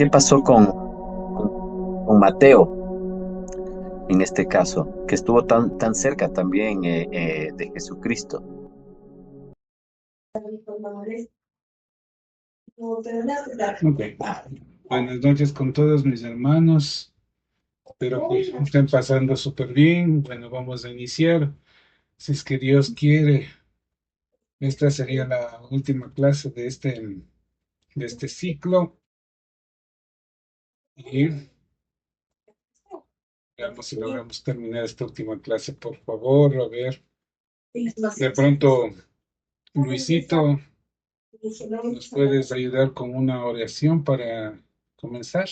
¿Qué pasó con, con Mateo en este caso, que estuvo tan cerca también de Jesucristo? Ok. Buenas noches con todos mis hermanos. Espero que estén pasando súper bien. Bueno, vamos a iniciar. Si es que Dios quiere, esta sería la última clase de este ciclo. Y veamos si logramos terminar esta última clase, por favor. A ver, de pronto, Luisito, ¿nos puedes ayudar con una oración para comenzar?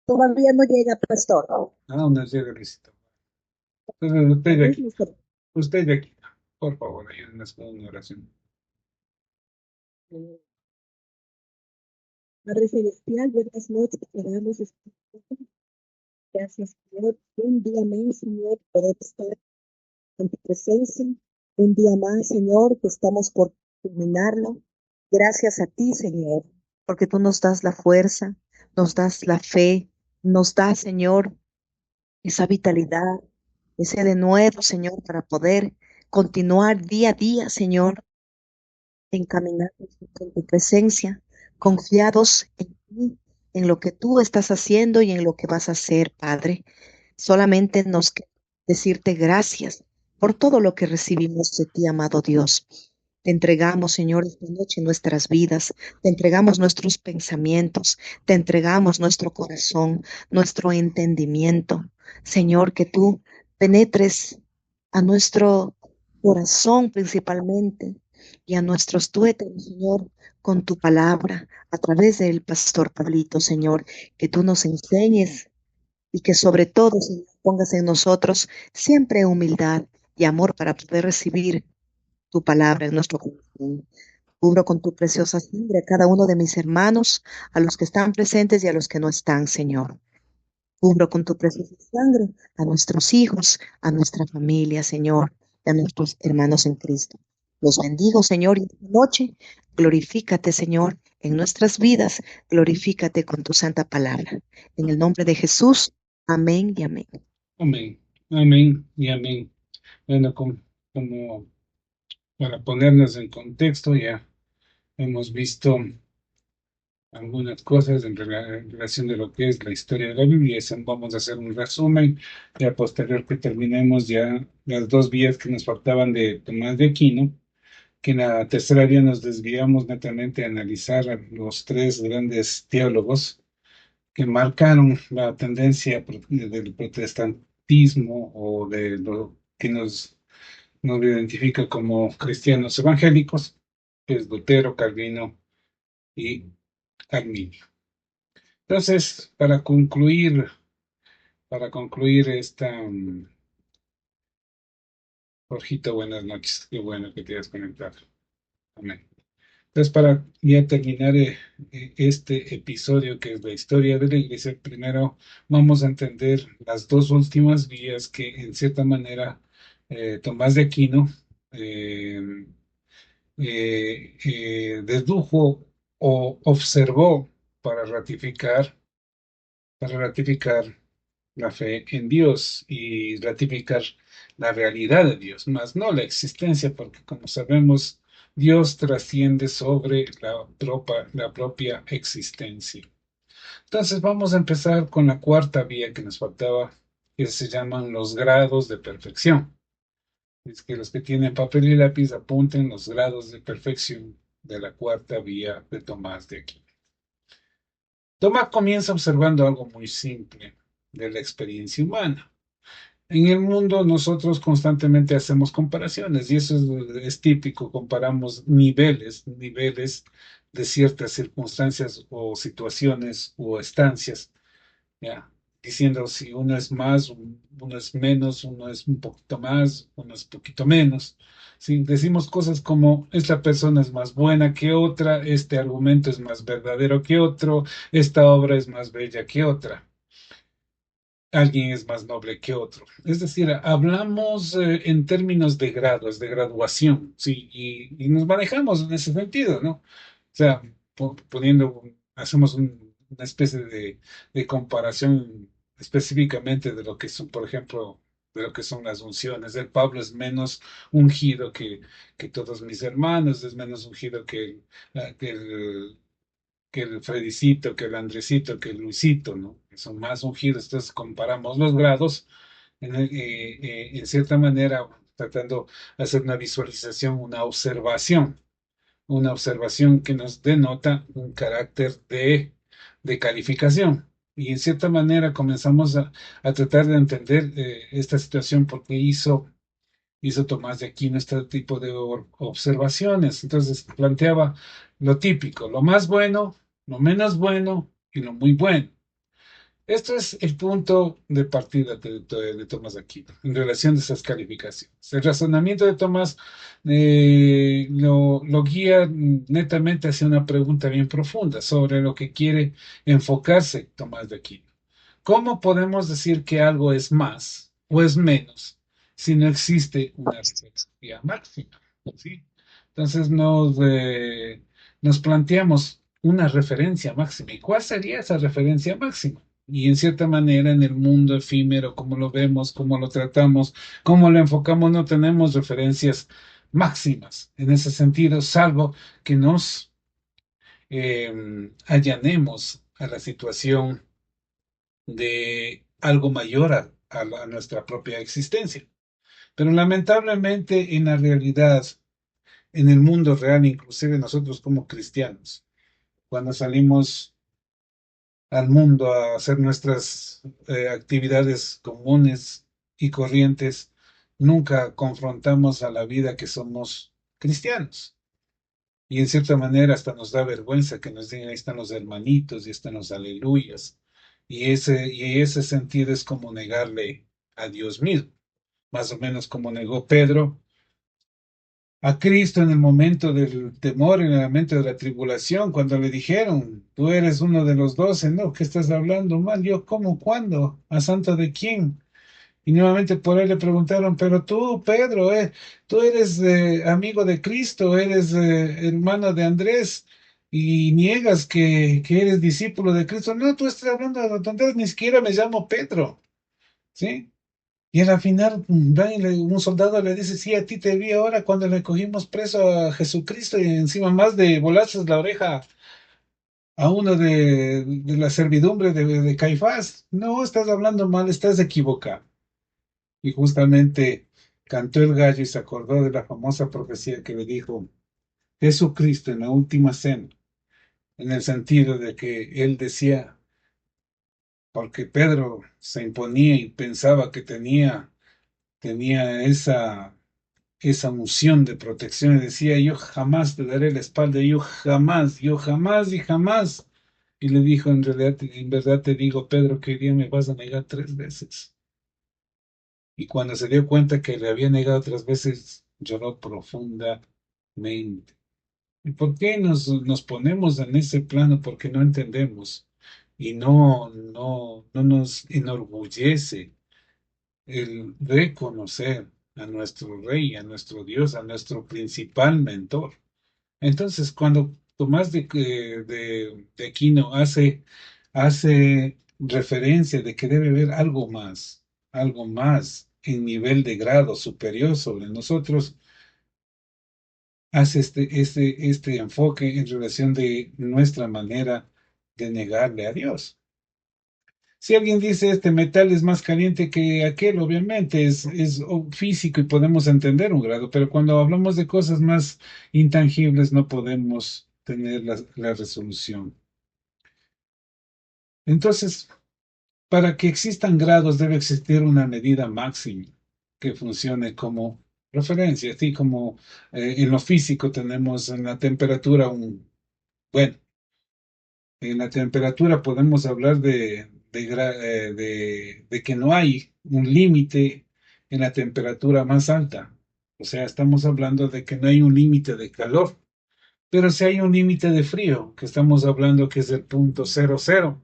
Todavía no llega, pastor. Ah, una llega, Luisito. Entonces, usted Tal de vez aquí, usted de aquí. Por favor, ayúdenos con una oración. Padre Celestial, buenas noches, te damos gracias, Señor. Un día más, Señor, poder estar en tu presencia. Un día más, Señor, que estamos por terminarlo. Gracias a ti, Señor, porque tú nos das la fuerza, nos das la fe, nos das, Señor, esa vitalidad, ese de nuevo, Señor, para poder continuar día a día, Señor, encaminados en tu presencia, confiados en ti, en lo que tú estás haciendo y en lo que vas a hacer, Padre. Solamente nos queda decirte gracias por todo lo que recibimos de ti, amado Dios. Te entregamos, Señor, esta noche nuestras vidas, te entregamos nuestros pensamientos, te entregamos nuestro corazón, nuestro entendimiento. Señor, que tú penetres a nuestro corazón principalmente y a nuestros tuétanos, Señor, con tu palabra, a través del pastor Pablito, Señor, que tú nos enseñes y que sobre todo, Señor, pongas en nosotros siempre humildad y amor para poder recibir tu palabra en nuestro corazón. Cubro con tu preciosa sangre a cada uno de mis hermanos, a los que están presentes y a los que no están, Señor. Cubro con tu preciosa sangre a nuestros hijos, a nuestra familia, Señor, y a nuestros hermanos en Cristo. Los bendigo, Señor, y esta noche glorifícate, Señor, en nuestras vidas. Glorifícate con tu santa palabra. En el nombre de Jesús, amén y amén. Amén, amén y amén. Bueno, como para ponernos en contexto, ya hemos visto algunas cosas en relación de lo que es la historia de la Biblia. Vamos a hacer un resumen, y a posterior que terminemos ya las dos vías que nos faltaban de Tomás de Aquino, que en la tercera vía nos desviamos netamente a analizar a los tres grandes teólogos que marcaron la tendencia del protestantismo o de lo que nos identifica como cristianos evangélicos, que es Lutero, Calvino y Arminio. Entonces, para concluir esta, Jorgito, buenas noches, qué bueno que te hayas conectado. Amén. Entonces, para ya terminar este episodio que es la historia de la iglesia, primero vamos a entender las dos últimas vías que en cierta manera Tomás de Aquino eh, dedujo o observó para ratificar la fe en Dios y ratificar la realidad de Dios, más no la existencia, porque como sabemos, Dios trasciende sobre la propia existencia. Entonces vamos a empezar con la cuarta vía que nos faltaba, que se llaman los grados de perfección. Es que los que tienen papel y lápiz apunten los grados de perfección de la cuarta vía de Tomás de Aquino. Tomás comienza observando algo muy simple de la experiencia humana. En el mundo nosotros constantemente hacemos comparaciones y eso es típico, comparamos niveles de ciertas circunstancias o situaciones o estancias, ¿ya? Diciendo si uno es más, uno es menos, uno es un poquito más, uno es un poquito menos. Si decimos cosas como esta persona es más buena que otra, este argumento es más verdadero que otro, esta obra es más bella que otra. alguien es más noble que otro. Es decir, hablamos en términos de grados, de graduación, sí, y nos manejamos en ese sentido, ¿no? O sea, hacemos una especie de comparación específicamente de lo que son, por ejemplo, de lo que son las unciones. El Pablo es menos ungido que todos mis hermanos, es menos ungido que el Fredicito, que el Andresito, que el Luisito, ¿no? Que son más ungidos. Entonces comparamos los grados en cierta manera, tratando de hacer una visualización, una observación que nos denota un carácter de calificación. Y en cierta manera comenzamos a tratar de entender esta situación porque hizo Tomás de Aquino este tipo de observaciones. Entonces planteaba lo típico, lo más bueno, lo menos bueno y lo muy bueno. Esto es el punto de partida de Tomás de Aquino en relación a esas calificaciones. El razonamiento de Tomás lo guía netamente hacia una pregunta bien profunda sobre lo que quiere enfocarse Tomás de Aquino. ¿Cómo podemos decir que algo es más o es menos si no existe una referencia máxima? ¿Sí? Entonces nos planteamos una referencia máxima. ¿Y cuál sería esa referencia máxima? Y en cierta manera en el mundo efímero, como lo vemos, cómo lo tratamos, cómo lo enfocamos, no tenemos referencias máximas en ese sentido, salvo que nos allanemos a la situación de algo mayor a nuestra propia existencia. Pero lamentablemente en la realidad, en el mundo real, inclusive nosotros como cristianos, cuando salimos al mundo a hacer nuestras actividades comunes y corrientes, nunca confrontamos a la vida que somos cristianos. Y en cierta manera hasta nos da vergüenza que nos digan, ahí están los hermanitos y están los aleluyas. Y ese sentido es como negarle a Dios mismo, más o menos como negó Pedro a Cristo en el momento del temor, en el momento de la tribulación, cuando le dijeron, tú eres uno de los 12, ¿no? ¿Qué estás hablando mal? Yo, ¿cómo? ¿Cuándo? ¿A santo de quién? Y nuevamente por ahí le preguntaron, pero tú, Pedro, tú eres amigo de Cristo, eres hermano de Andrés y niegas que eres discípulo de Cristo. No, tú estás hablando de tonterías, ni siquiera me llamo Pedro, ¿sí? Y al final un soldado le dice, sí, a ti te vi ahora cuando le cogimos preso a Jesucristo y encima más de volaste la oreja a uno de la servidumbre de Caifás. No, estás hablando mal, estás equivocado. Y justamente cantó el gallo y se acordó de la famosa profecía que le dijo Jesucristo en la última cena, en el sentido de que él decía, porque Pedro se imponía y pensaba que tenía esa unción de protección y decía, yo jamás te daré la espalda, yo jamás y jamás. Y le dijo, en verdad te digo, Pedro, que hoy día me vas a negar 3 veces. Y cuando se dio cuenta que le había negado 3 veces, lloró profundamente. ¿Y por qué nos ponemos en ese plano? Porque no entendemos y no nos enorgullece el reconocer a nuestro Rey, a nuestro Dios, a nuestro principal mentor. Entonces, cuando Tomás de Aquino hace referencia de que debe haber algo más en nivel de grado superior sobre nosotros, hace este enfoque en relación de nuestra manera de negarle a Dios. Si alguien dice este metal es más caliente que aquel, obviamente es físico y podemos entender un grado, pero cuando hablamos de cosas más intangibles no podemos tener la resolución. Entonces, para que existan grados debe existir una medida máxima que funcione como referencia, así como en lo físico tenemos en la temperatura bueno, en la temperatura podemos hablar de que no hay un límite en la temperatura más alta. O sea, estamos hablando de que no hay un límite de calor, pero sí hay un límite de frío, que estamos hablando que es el punto 00,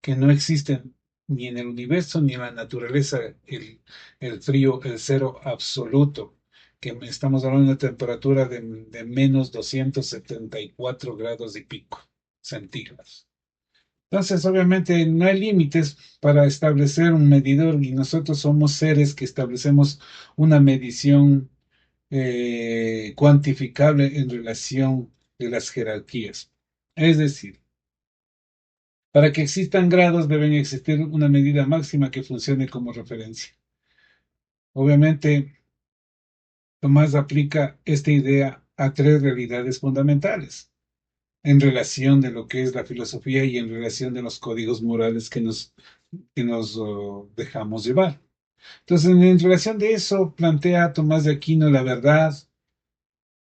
que no existe ni en el universo, ni en la naturaleza, el frío, el cero absoluto, que estamos hablando de una temperatura de menos 274 grados y pico centígrados. Entonces, obviamente, no hay límites para establecer un medidor y nosotros somos seres que establecemos una medición cuantificable en relación de las jerarquías. Es decir, para que existan grados deben existir una medida máxima que funcione como referencia. Obviamente, Tomás aplica esta idea a tres realidades fundamentales en relación de lo que es la filosofía y en relación de los códigos morales que nos dejamos llevar. Entonces, en relación de eso, plantea Tomás de Aquino la verdad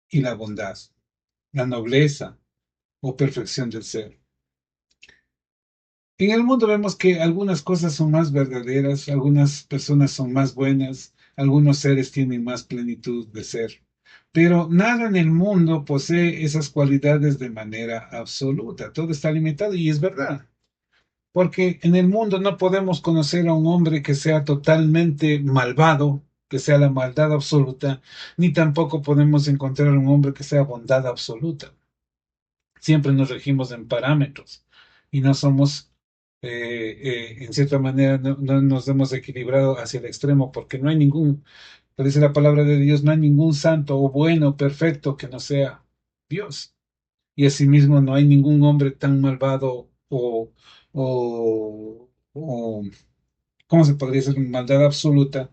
y la bondad, la nobleza o perfección del ser. En el mundo vemos que algunas cosas son más verdaderas, algunas personas son más buenas, algunos seres tienen más plenitud de ser, pero nada en el mundo posee esas cualidades de manera absoluta. Todo está limitado y es verdad, porque en el mundo no podemos conocer a un hombre que sea totalmente malvado, que sea la maldad absoluta, ni tampoco podemos encontrar un hombre que sea bondad absoluta. Siempre nos regimos en parámetros y no somos, en cierta manera, no nos hemos equilibrado hacia el extremo porque no hay ningún, dice la palabra de Dios, no hay ningún santo o bueno, perfecto que no sea Dios. Y asimismo no hay ningún hombre tan malvado o ¿cómo se podría decir? Maldad absoluta,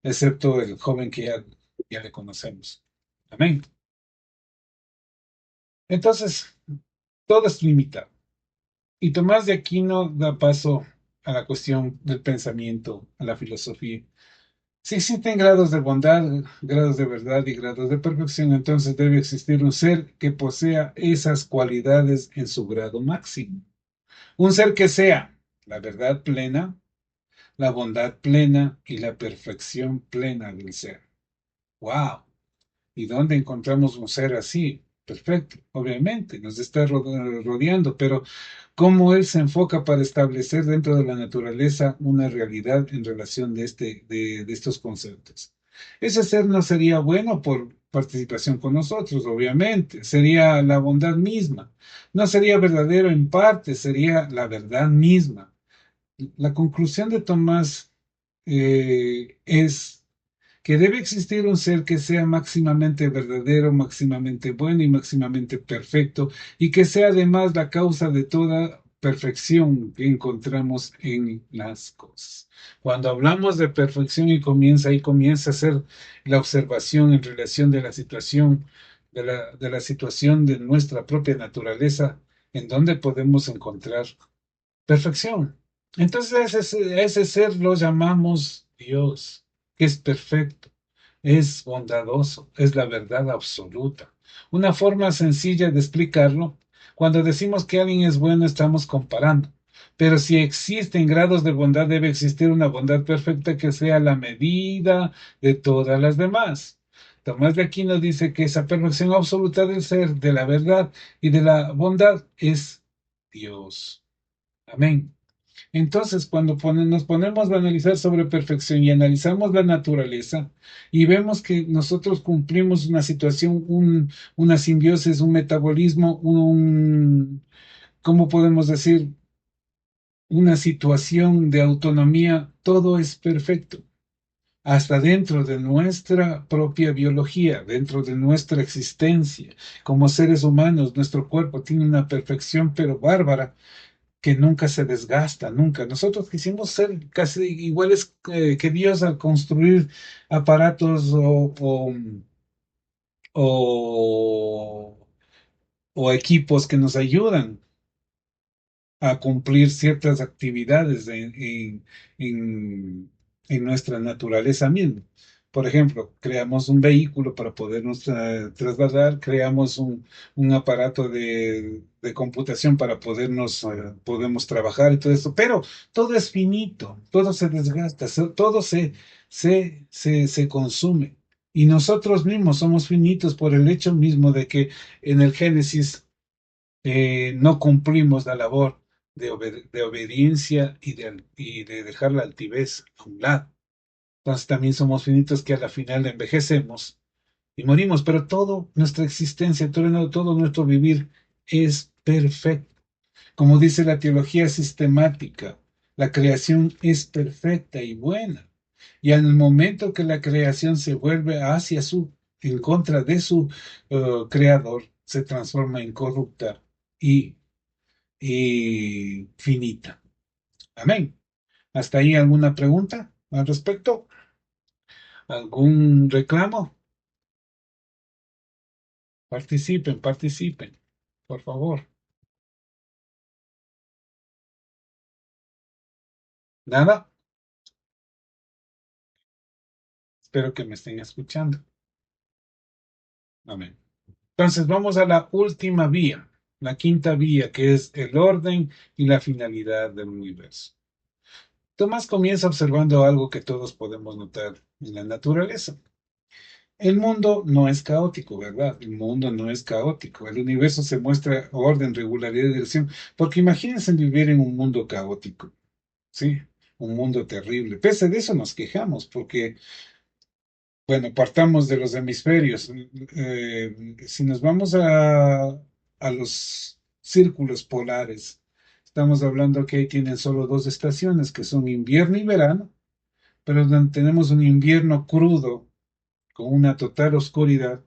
excepto el joven que ya le conocemos. Amén. Entonces, todo es limitado. Y Tomás de Aquino da paso a la cuestión del pensamiento, a la filosofía. Si existen grados de bondad, grados de verdad y grados de perfección, entonces debe existir un ser que posea esas cualidades en su grado máximo. Un ser que sea la verdad plena, la bondad plena y la perfección plena del ser. ¡Wow! ¿Y dónde encontramos un ser así? Perfecto, obviamente, nos está rodeando, pero ¿cómo él se enfoca para establecer dentro de la naturaleza una realidad en relación de estos conceptos? Ese ser no sería bueno por participación con nosotros, obviamente, sería la bondad misma. No sería verdadero en parte, sería la verdad misma. La conclusión de Tomás es que debe existir un ser que sea máximamente verdadero, máximamente bueno y máximamente perfecto, y que sea además la causa de toda perfección que encontramos en las cosas. Cuando hablamos de perfección ahí comienza a ser la observación en relación de la situación, de la situación de nuestra propia naturaleza, en donde podemos encontrar perfección. Entonces a ese ser lo llamamos Dios, que es perfecto, es bondadoso, es la verdad absoluta. Una forma sencilla de explicarlo, cuando decimos que alguien es bueno, estamos comparando. Pero si existen grados de bondad, debe existir una bondad perfecta que sea la medida de todas las demás. Tomás de Aquino dice que esa perfección absoluta del ser, de la verdad y de la bondad es Dios. Amén. Entonces, cuando nos ponemos a analizar sobre perfección y analizamos la naturaleza y vemos que nosotros cumplimos una situación, una simbiosis, un metabolismo, ¿cómo podemos decir? Una situación de autonomía, todo es perfecto. Hasta dentro de nuestra propia biología, dentro de nuestra existencia, como seres humanos, nuestro cuerpo tiene una perfección pero bárbara que nunca se desgasta, nunca. Nosotros quisimos ser casi iguales que Dios al construir aparatos o, o equipos que nos ayudan a cumplir ciertas actividades en nuestra naturaleza misma. Por ejemplo, creamos un vehículo para podernos trasladar, creamos un aparato de computación para podemos trabajar y todo esto, pero todo es finito, todo se desgasta, todo se consume. Y nosotros mismos somos finitos por el hecho mismo de que en el Génesis no cumplimos la labor de obediencia y de dejar la altivez a un lado. Entonces también somos finitos que a la final envejecemos y morimos, pero toda nuestra existencia, todo nuestro vivir es perfecto. Como dice la teología sistemática, la creación es perfecta y buena. Y al momento que la creación se vuelve en contra de su creador, se transforma en corrupta y, y finita. Amén. ¿Hasta ahí alguna pregunta al respecto? ¿Algún reclamo? Participen, participen, por favor. ¿Nada? Espero que me estén escuchando. Amén. Entonces vamos a la última vía, la quinta vía, que es el orden y la finalidad del universo. Tomás comienza observando algo que todos podemos notar en la naturaleza. El mundo no es caótico, ¿verdad? El mundo no es caótico. El universo se muestra orden, regularidad y dirección. Porque imagínense vivir en un mundo caótico, ¿sí? Un mundo terrible. Pese de eso nos quejamos, porque bueno, partamos de los hemisferios. Si nos vamos a los círculos polares, estamos hablando que ahí tienen solo dos estaciones, que son invierno y verano, pero donde tenemos un invierno crudo, con una total oscuridad,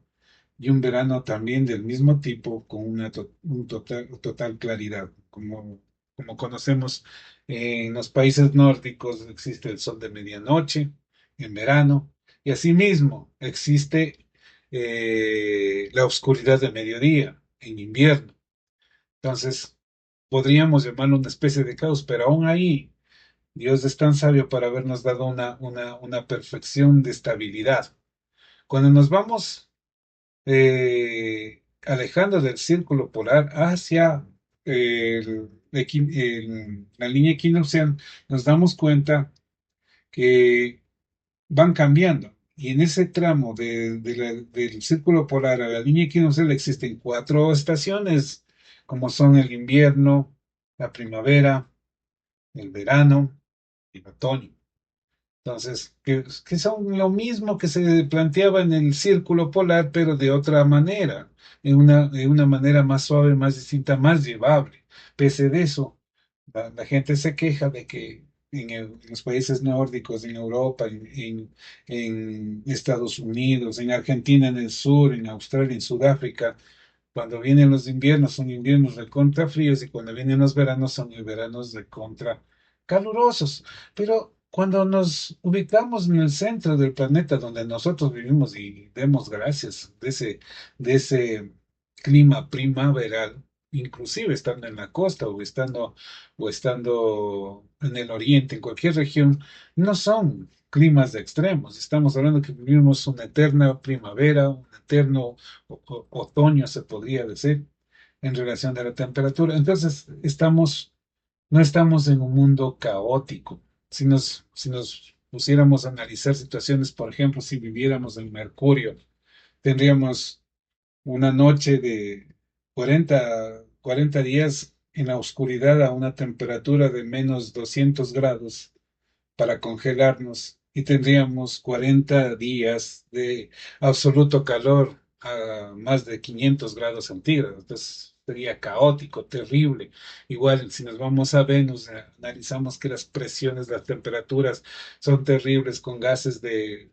y un verano también del mismo tipo, con una total claridad. Como conocemos en los países nórdicos, existe el sol de medianoche en verano, y asimismo existe la oscuridad de mediodía en invierno. Entonces, podríamos llamarlo una especie de caos, pero aún ahí, Dios es tan sabio para habernos dado una perfección de estabilidad. Cuando nos vamos alejando del círculo polar hacia la línea equinoccial, nos damos cuenta que van cambiando. Y en ese tramo del círculo polar a la línea equinoccial existen cuatro estaciones, como son el invierno, la primavera, el verano y el otoño. Entonces, que son lo mismo que se planteaba en el círculo polar, pero de otra manera, de una manera más suave, más distinta, más llevable. Pese de eso, la gente se queja de que en los países nórdicos, en Europa, en Estados Unidos, en Argentina, en el sur, en Australia, en Sudáfrica, cuando vienen los inviernos, son inviernos recontra fríos y cuando vienen los veranos, son veranos recontra calurosos. Pero cuando nos ubicamos en el centro del planeta donde nosotros vivimos y demos gracias de ese clima primaveral, inclusive estando en la costa o estando en el oriente, en cualquier región, no son climas de extremos. Estamos hablando que vivimos una eterna primavera, un eterno otoño, se podría decir, en relación de la temperatura. Entonces, no estamos en un mundo caótico. Si nos pusiéramos a analizar situaciones, por ejemplo, si viviéramos en Mercurio, tendríamos una noche de 40 días en la oscuridad a una temperatura de menos 200 grados para congelarnos y tendríamos 40 días de absoluto calor a más de 500 grados centígrados. Entonces sería caótico, terrible. Igual, si nos vamos a Venus, analizamos que las presiones, las temperaturas son terribles con gases de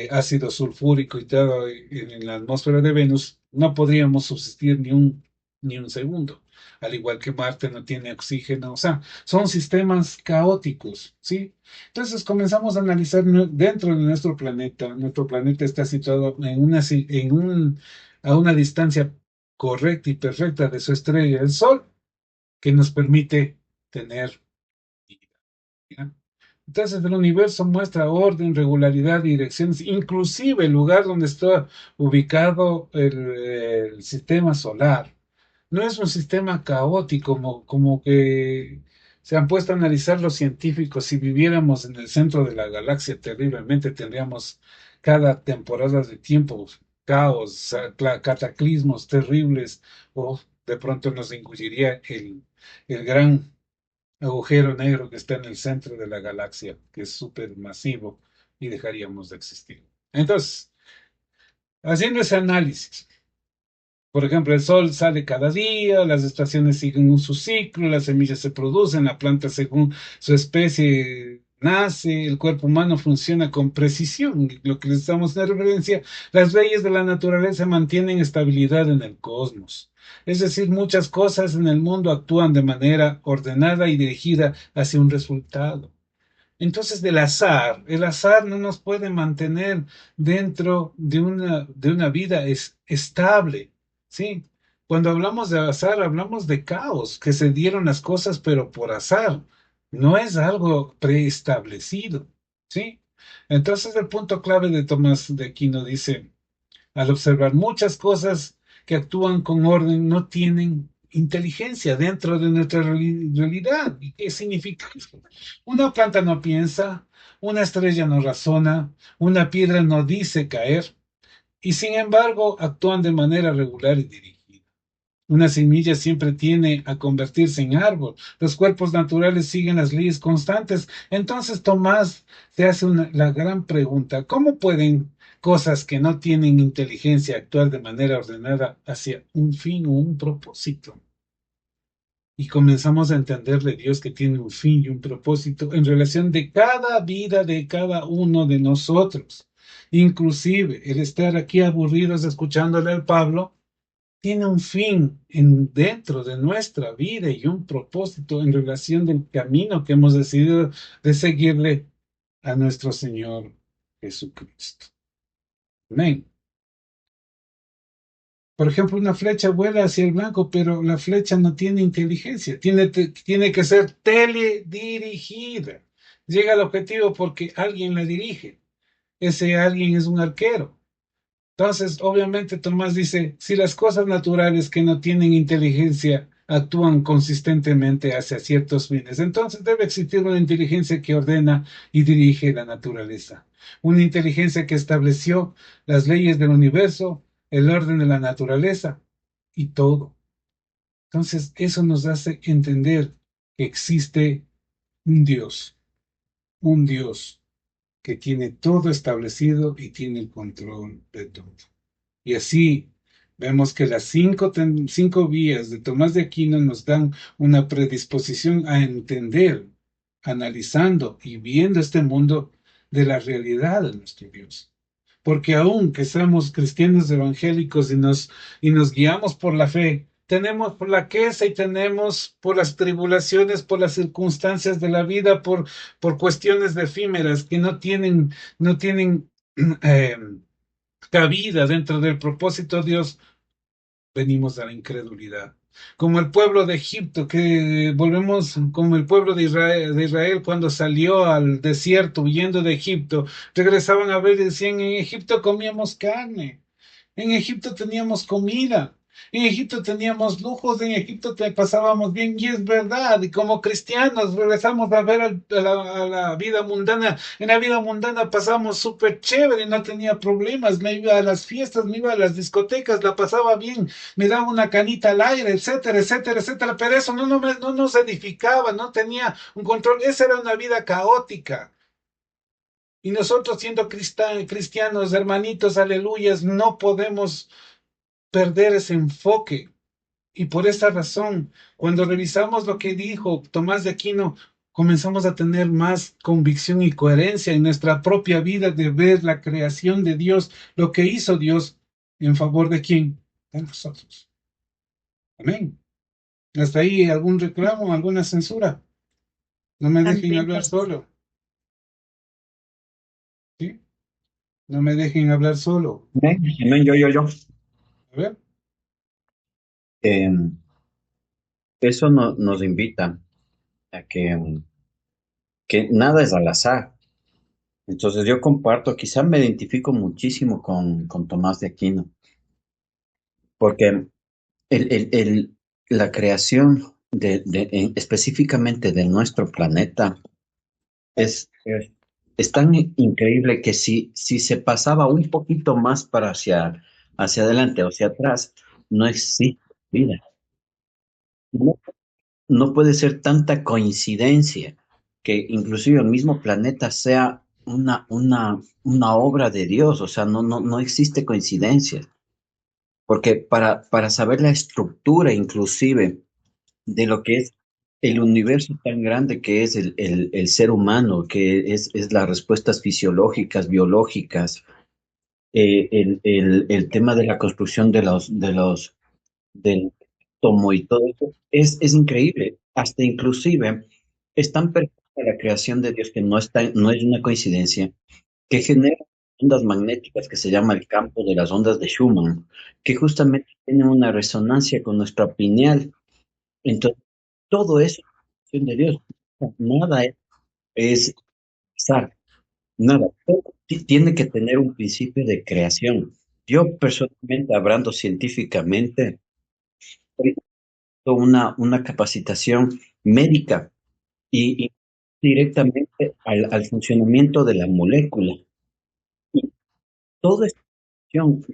ácido sulfúrico y todo en la atmósfera de Venus, no podríamos subsistir ni un segundo. Al igual que Marte no tiene oxígeno, o sea, son sistemas caóticos, ¿sí? Entonces comenzamos a analizar dentro de nuestro planeta está situado a una distancia correcta y perfecta de su estrella, el Sol, que nos permite tener vida, ¿ya? Entonces el universo muestra orden, regularidad, direcciones, inclusive el lugar donde está ubicado el sistema solar. No es un sistema caótico como que se han puesto a analizar los científicos. Si viviéramos en el centro de la galaxia, terriblemente tendríamos cada temporada de tiempo caos, cataclismos terribles, o de pronto nos engulliría el gran agujero negro que está en el centro de la galaxia, que es súper masivo, y dejaríamos de existir. Entonces, haciendo ese análisis, por ejemplo, el sol sale cada día, las estaciones siguen su ciclo, las semillas se producen, la planta según su especie nace, el cuerpo humano funciona con precisión. Lo que les damos de referencia, las leyes de la naturaleza mantienen estabilidad en el cosmos. Es decir, muchas cosas en el mundo actúan de manera ordenada y dirigida hacia un resultado. Entonces, el azar no nos puede mantener dentro de una vida estable, ¿sí? Cuando hablamos de azar, hablamos de caos, que se dieron las cosas, pero por azar. No es algo preestablecido, ¿sí? Entonces, el punto clave de Tomás de Aquino dice, al observar muchas cosas que actúan con orden, no tienen inteligencia dentro de nuestra realidad. ¿Y qué significa eso? Una planta no piensa, una estrella no razona, una piedra no dice caer, y sin embargo actúan de manera regular y dirigida. Una semilla siempre tiene a convertirse en árbol. Los cuerpos naturales siguen las leyes constantes. Entonces Tomás se hace la gran pregunta, ¿cómo pueden cosas que no tienen inteligencia actuar de manera ordenada hacia un fin o un propósito? Y comenzamos a entenderle Dios que tiene un fin y un propósito en relación de cada vida de cada uno de nosotros. Inclusive el estar aquí aburridos escuchándole al Pablo tiene un fin dentro de nuestra vida y un propósito en relación del camino que hemos decidido de seguirle a nuestro Señor Jesucristo. Amén. Por ejemplo, una flecha vuela hacia el blanco, pero la flecha no tiene inteligencia, tiene que ser teledirigida. Llega al objetivo porque alguien la dirige. Ese alguien es un arquero. Entonces, obviamente, Tomás dice, si las cosas naturales que no tienen inteligencia actúan consistentemente hacia ciertos fines, entonces debe existir una inteligencia que ordena y dirige la naturaleza. Una inteligencia que estableció las leyes del universo, el orden de la naturaleza y todo. Entonces, eso nos hace entender que existe un Dios que tiene todo establecido y tiene el control de todo. Y así vemos que las cinco vías de Tomás de Aquino nos dan una predisposición a entender, analizando y viendo este mundo de la realidad de nuestro Dios. Porque aun que seamos cristianos evangélicos y nos guiamos por la fe, tenemos flaqueza y tenemos por las tribulaciones, por las circunstancias de la vida, por cuestiones efímeras que no tienen eh, cabida dentro del propósito de Dios, venimos a la incredulidad. Como el pueblo de Egipto, que volvemos como el pueblo de Israel cuando salió al desierto huyendo de Egipto, regresaban a ver y decían, en Egipto comíamos carne. En Egipto teníamos comida, en Egipto teníamos lujos, en Egipto te pasábamos bien, y es verdad, y como cristianos regresamos a ver a la vida mundana. En la vida mundana pasamos súper chévere, no tenía problemas, me iba a las fiestas, me iba a las discotecas, la pasaba bien, me daba una canita al aire, etcétera, etcétera, etcétera, pero eso no nos edificaba, no tenía un control, esa era una vida caótica. Y nosotros siendo cristianos, hermanitos, aleluyas, no podemos perder ese enfoque. Y por esa razón, cuando revisamos lo que dijo Tomás de Aquino, comenzamos a tener más convicción y coherencia en nuestra propia vida de ver la creación de Dios, lo que hizo Dios en favor de quién, de nosotros. Amén. Hasta ahí algún reclamo, alguna censura. No me dejen Amén. hablar solo. ¿Sí? No me dejen hablar solo. Amén, amén, yo. A ver. Eh, Eso nos invita a que nada es al azar. Entonces yo comparto, quizá me identifico muchísimo con Tomás de Aquino, porque la creación específicamente de nuestro planeta es tan increíble que si se pasaba un poquito más para hacia adelante o hacia atrás, no existe vida. No, no puede ser tanta coincidencia que inclusive el mismo planeta sea una obra de Dios, o sea, no existe coincidencia, porque para saber la estructura inclusive de lo que es el universo tan grande que es el ser humano, que es las respuestas fisiológicas, biológicas, el tema de la construcción del tomo y todo eso, es increíble. Hasta inclusive es tan perfecta la creación de Dios que no es una coincidencia, que genera ondas magnéticas que se llama el campo de las ondas de Schumann, que justamente tienen una resonancia con nuestra pineal. Entonces, todo eso es creación de Dios. Nada es azar, nada. Todo tiene que tener un principio de creación. Yo personalmente, hablando científicamente, he hecho una capacitación médica y directamente al funcionamiento de la molécula. Y toda esta cuestión,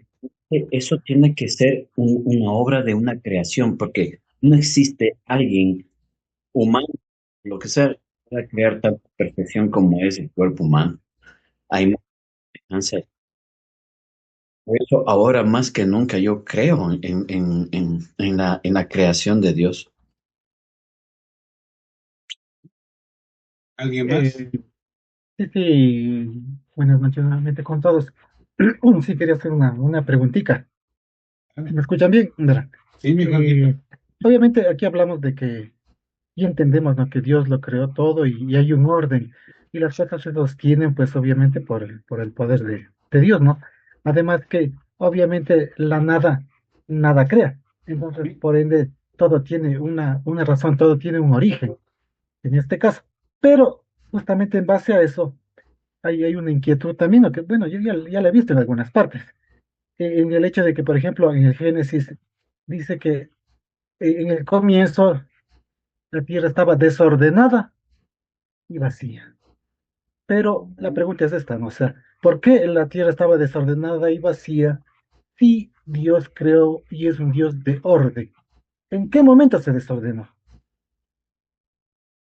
eso tiene que ser una obra de una creación, porque no existe alguien humano, lo que sea, para crear tanta perfección como es el cuerpo humano. Hay más semejanza. Por eso ahora más que nunca yo creo en la creación de Dios. ¿Alguien más? Eh, sí, sí, buenas noches nuevamente con todos. Sí, quería hacer una preguntita. ¿Me escuchan bien? Mira, Sí, mi Juanquito. eh, obviamente aquí hablamos de que y entendemos, ¿no? Que Dios lo creó todo y hay un orden. Y las cosas se sostienen, pues obviamente por el poder de Dios, ¿no? Además que obviamente la nada, nada crea. Entonces, Sí, por ende, todo tiene una razón, todo tiene un origen, en este caso. Pero justamente en base a eso, hay una inquietud también, ¿no? Que bueno, yo ya la he visto en algunas partes. En el hecho de que, por ejemplo, en el Génesis dice que en el comienzo la tierra estaba desordenada y vacía. Pero la pregunta es esta, ¿no? O sea, ¿por qué la tierra estaba desordenada y vacía si Dios creó y es un Dios de orden? ¿En qué momento se desordenó?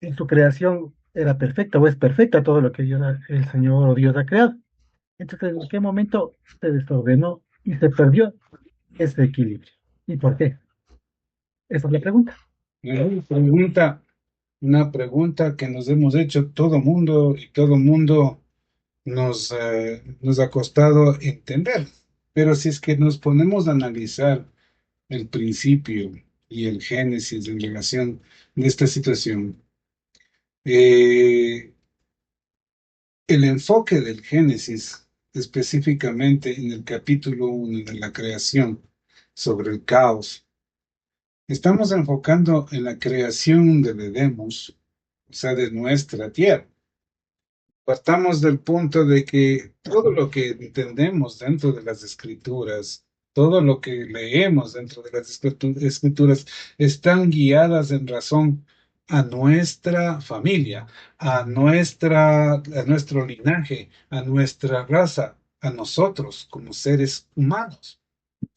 En su creación era perfecta o es perfecta todo lo que el Señor o Dios ha creado. Entonces, ¿en qué momento se desordenó y se perdió ese equilibrio? ¿Y por qué? Esa es la pregunta. una pregunta que nos hemos hecho todo mundo y todo mundo nos ha costado entender. Pero si es que nos ponemos a analizar el principio y el génesis en relación de esta situación, eh, el enfoque del Génesis, específicamente en el capítulo 1 de la creación, sobre el caos, estamos enfocando en la creación del Edemos, o sea, de nuestra tierra. Partamos del punto de que todo lo que entendemos dentro de las escrituras, todo lo que leemos dentro de las escrituras, están guiadas en razón a nuestra familia, a nuestro linaje, a nuestra raza, a nosotros como seres humanos,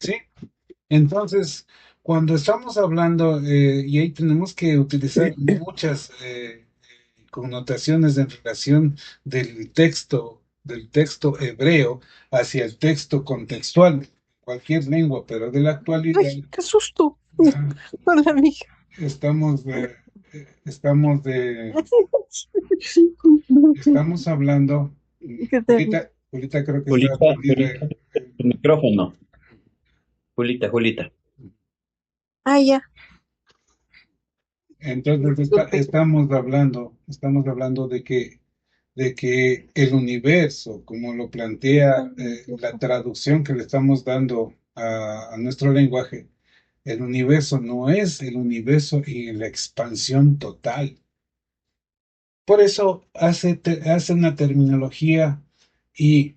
¿sí? Entonces, cuando estamos hablando, y ahí tenemos que utilizar muchas connotaciones en relación del texto hebreo hacia el texto contextual, cualquier lengua, pero de la actualidad, ¡Ay, qué susto! ah, Hola, amiga. estamos de, estamos de, estamos hablando, ¿Qué tal? Julita creo que está Julita, prendida. Julita, tu micrófono. Julita. Ah, ya. Entonces Disculpe. estamos hablando de que el universo, como lo plantea la traducción que le estamos dando a nuestro lenguaje, el universo no es el universo y la expansión total. Por eso hace una terminología y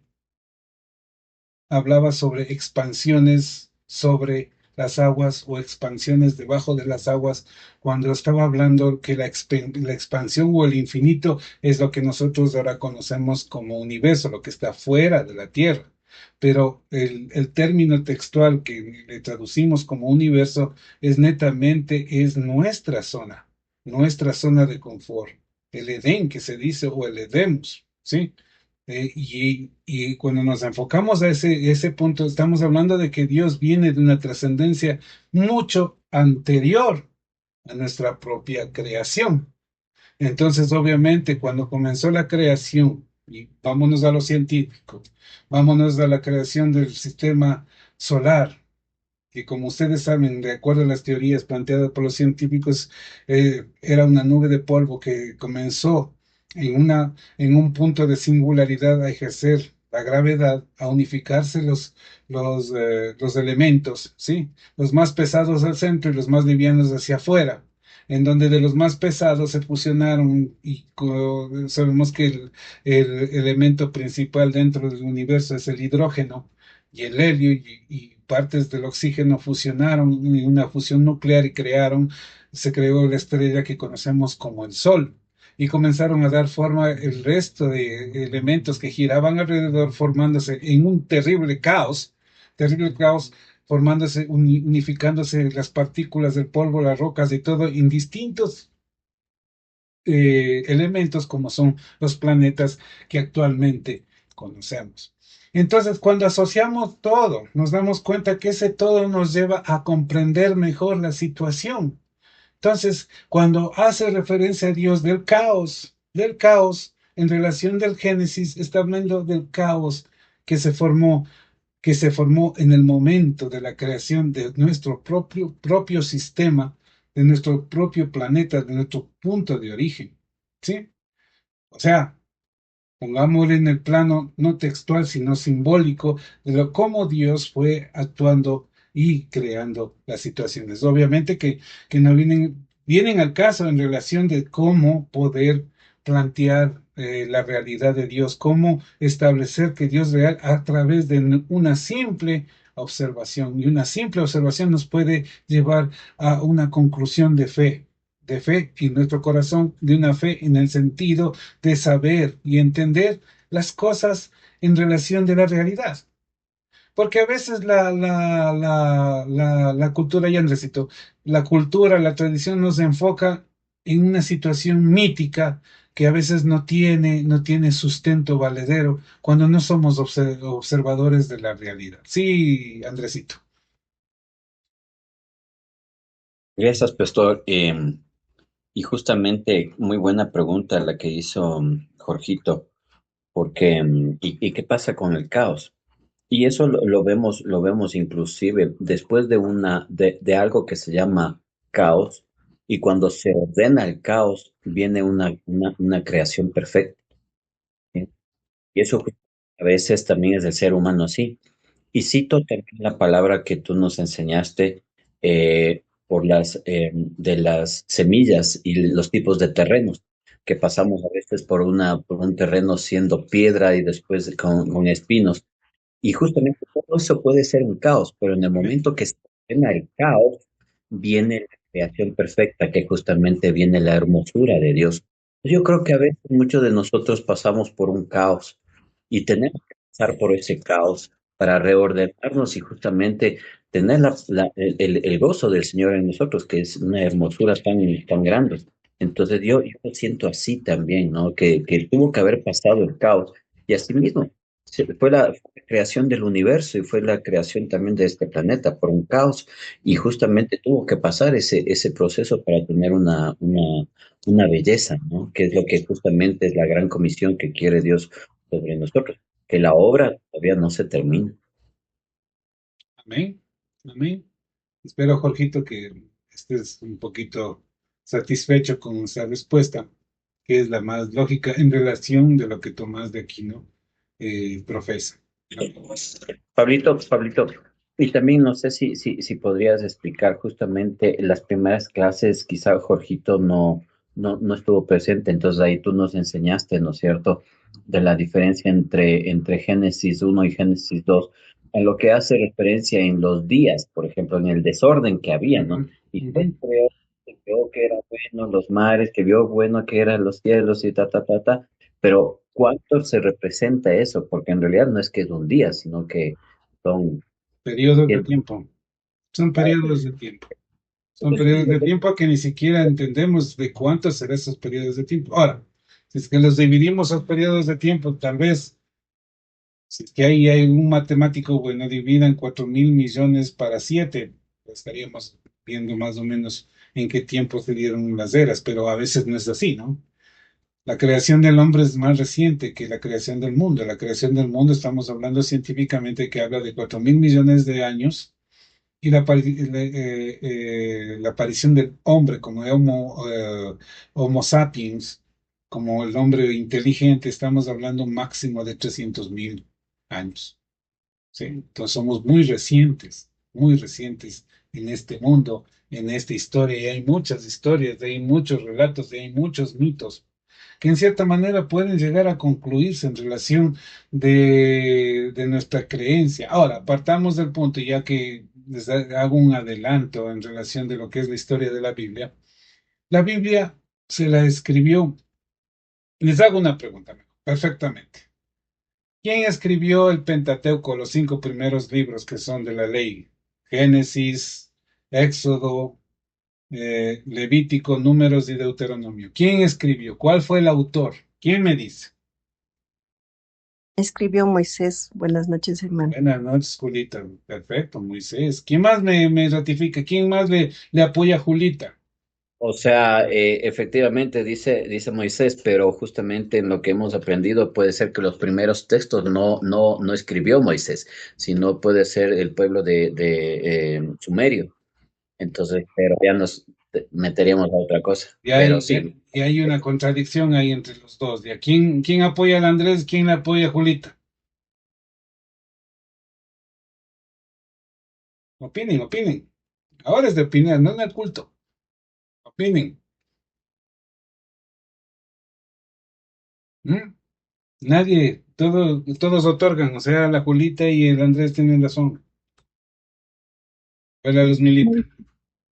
hablaba sobre expansiones sobre las aguas o expansiones debajo de las aguas, cuando estaba hablando que la expansión o el infinito es lo que nosotros ahora conocemos como universo, lo que está fuera de la Tierra. pero el término textual que le traducimos como universo es netamente, es nuestra zona de confort, el Edén que se dice, o el Edemos, ¿sí? Y cuando nos enfocamos a ese punto, estamos hablando de que Dios viene de una trascendencia mucho anterior a nuestra propia creación. Entonces, obviamente, cuando comenzó la creación, y vámonos a lo científico, vámonos a la creación del sistema solar, que como ustedes saben, de acuerdo a las teorías planteadas por los científicos, era una nube de polvo que comenzó en un punto de singularidad a ejercer la gravedad, a unificarse los elementos, ¿sí? Los más pesados al centro y los más livianos hacia afuera, en donde de los más pesados se fusionaron y sabemos que el elemento principal dentro del universo es el hidrógeno y el helio y partes del oxígeno fusionaron en una fusión nuclear y se creó la estrella que conocemos como el Sol. Y comenzaron a dar forma el resto de elementos que giraban alrededor, formándose en un terrible caos, formándose, unificándose las partículas del polvo, las rocas y todo en distintos elementos como son los planetas que actualmente conocemos. Entonces, cuando asociamos todo, nos damos cuenta que ese todo nos lleva a comprender mejor la situación. Entonces, cuando hace referencia a Dios del caos, en relación del Génesis, está hablando del caos que se formó, que se formó en el momento de la creación de nuestro propio sistema, de nuestro propio planeta, de nuestro punto de origen. ¿Sí? O sea, pongámoslo en el plano no textual, sino simbólico de cómo Dios fue actuando y creando las situaciones. Obviamente que no vienen al caso en relación de cómo poder plantear la realidad de Dios, cómo establecer que Dios es real a través de una simple observación. Y una simple observación nos puede llevar a una conclusión de fe en nuestro corazón, de una fe en el sentido de saber y entender las cosas en relación de la realidad. Porque a veces la cultura, ya Andresito, la cultura, la tradición nos enfoca en una situación mítica que a veces no tiene sustento valedero cuando no somos observadores de la realidad. Sí, Andresito. Gracias, Pastor. Y justamente muy buena pregunta la que hizo Jorgito, porque ¿y qué pasa con el caos? Y eso lo vemos inclusive después de algo que se llama caos, y cuando se ordena el caos, viene una creación perfecta. ¿Sí? Y eso a veces también es del ser humano así. Y cito también la palabra que tú nos enseñaste de las semillas y los tipos de terrenos, que pasamos a veces por un terreno siendo piedra y después con espinos. Y justamente todo eso puede ser un caos, pero en el momento que se ordena el caos, viene la creación perfecta, que justamente viene la hermosura de Dios. Yo creo que a veces muchos de nosotros pasamos por un caos y tenemos que pasar por ese caos para reordenarnos y justamente tener el gozo del Señor en nosotros, que es una hermosura tan grande. Entonces yo lo siento así también, ¿no? Que tuvo que haber pasado el caos. Y así mismo, fue la creación del universo y fue la creación también de este planeta por un caos, y justamente tuvo que pasar ese proceso para tener una belleza, ¿no? Que es lo que justamente es la gran comisión que quiere Dios sobre nosotros, que la obra todavía no se termina. Amén. Amén. Espero, Jorgito, que estés un poquito satisfecho con esa respuesta, que es la más lógica en relación de lo que Tomás de Aquino profesa. Pablito, y también no sé si podrías explicar justamente las primeras clases, quizá Jorgito no estuvo presente, entonces ahí tú nos enseñaste, ¿no es cierto?, de la diferencia entre Génesis 1 y Génesis 2, en lo que hace referencia en los días, por ejemplo, en el desorden que había, ¿no? Y Dios creó que era bueno los mares, que vio bueno que eran los cielos y ta, ta, ta, ta, pero ¿cuánto se representa eso? Porque en realidad no es que es un día, sino que son Periodos de cientos tiempo. Son de periodos de tiempo. Son pues sí, periodos de tiempo que ni siquiera entendemos de cuántos serán esos periodos de tiempo. Ahora, si es que los dividimos a periodos de tiempo, tal vez, si es que ahí hay un matemático, bueno, dividan 4.000 millones para 7, estaríamos viendo más o menos en qué tiempo se dieron las eras, pero a veces no es así, ¿no? La creación del hombre es más reciente que la creación del mundo. La creación del mundo, estamos hablando científicamente que habla de 4.000 millones de años y la aparición del hombre como Homo sapiens, como el hombre inteligente, estamos hablando máximo de 300.000 años. ¿Sí? Entonces somos muy recientes en este mundo, en esta historia, y hay muchas historias, hay muchos relatos, hay muchos mitos que en cierta manera pueden llegar a concluirse en relación de nuestra creencia. Ahora, partamos del punto, ya que les hago un adelanto en relación de lo que es la historia de la Biblia. La Biblia se la escribió, les hago una pregunta, perfectamente. ¿Quién escribió el Pentateuco, los 5 primeros libros que son de la ley? Génesis, Éxodo, Levítico, Números y Deuteronomio. ¿Quién escribió? ¿Cuál fue el autor? ¿Quién me dice? Escribió Moisés. Buenas noches, hermano. Buenas noches, Julita. Perfecto, Moisés. ¿Quién más me ratifica? ¿Quién más le apoya a Julita? O sea, efectivamente dice Moisés, pero justamente en lo que hemos aprendido puede ser que los primeros textos no escribió Moisés, sino puede ser el pueblo de Sumerio. Entonces, pero ya nos meteríamos a otra cosa. Pero sí, Y hay una contradicción ahí entre los dos. ¿Ya? ¿Quién apoya al Andrés? ¿Quién le apoya a Julita? Opinen, opinen. Ahora es de opinar, no en el culto. Opinen. ¿Mm? Nadie, todos otorgan, o sea, la Julita y el Andrés tienen razón. Para los Milita.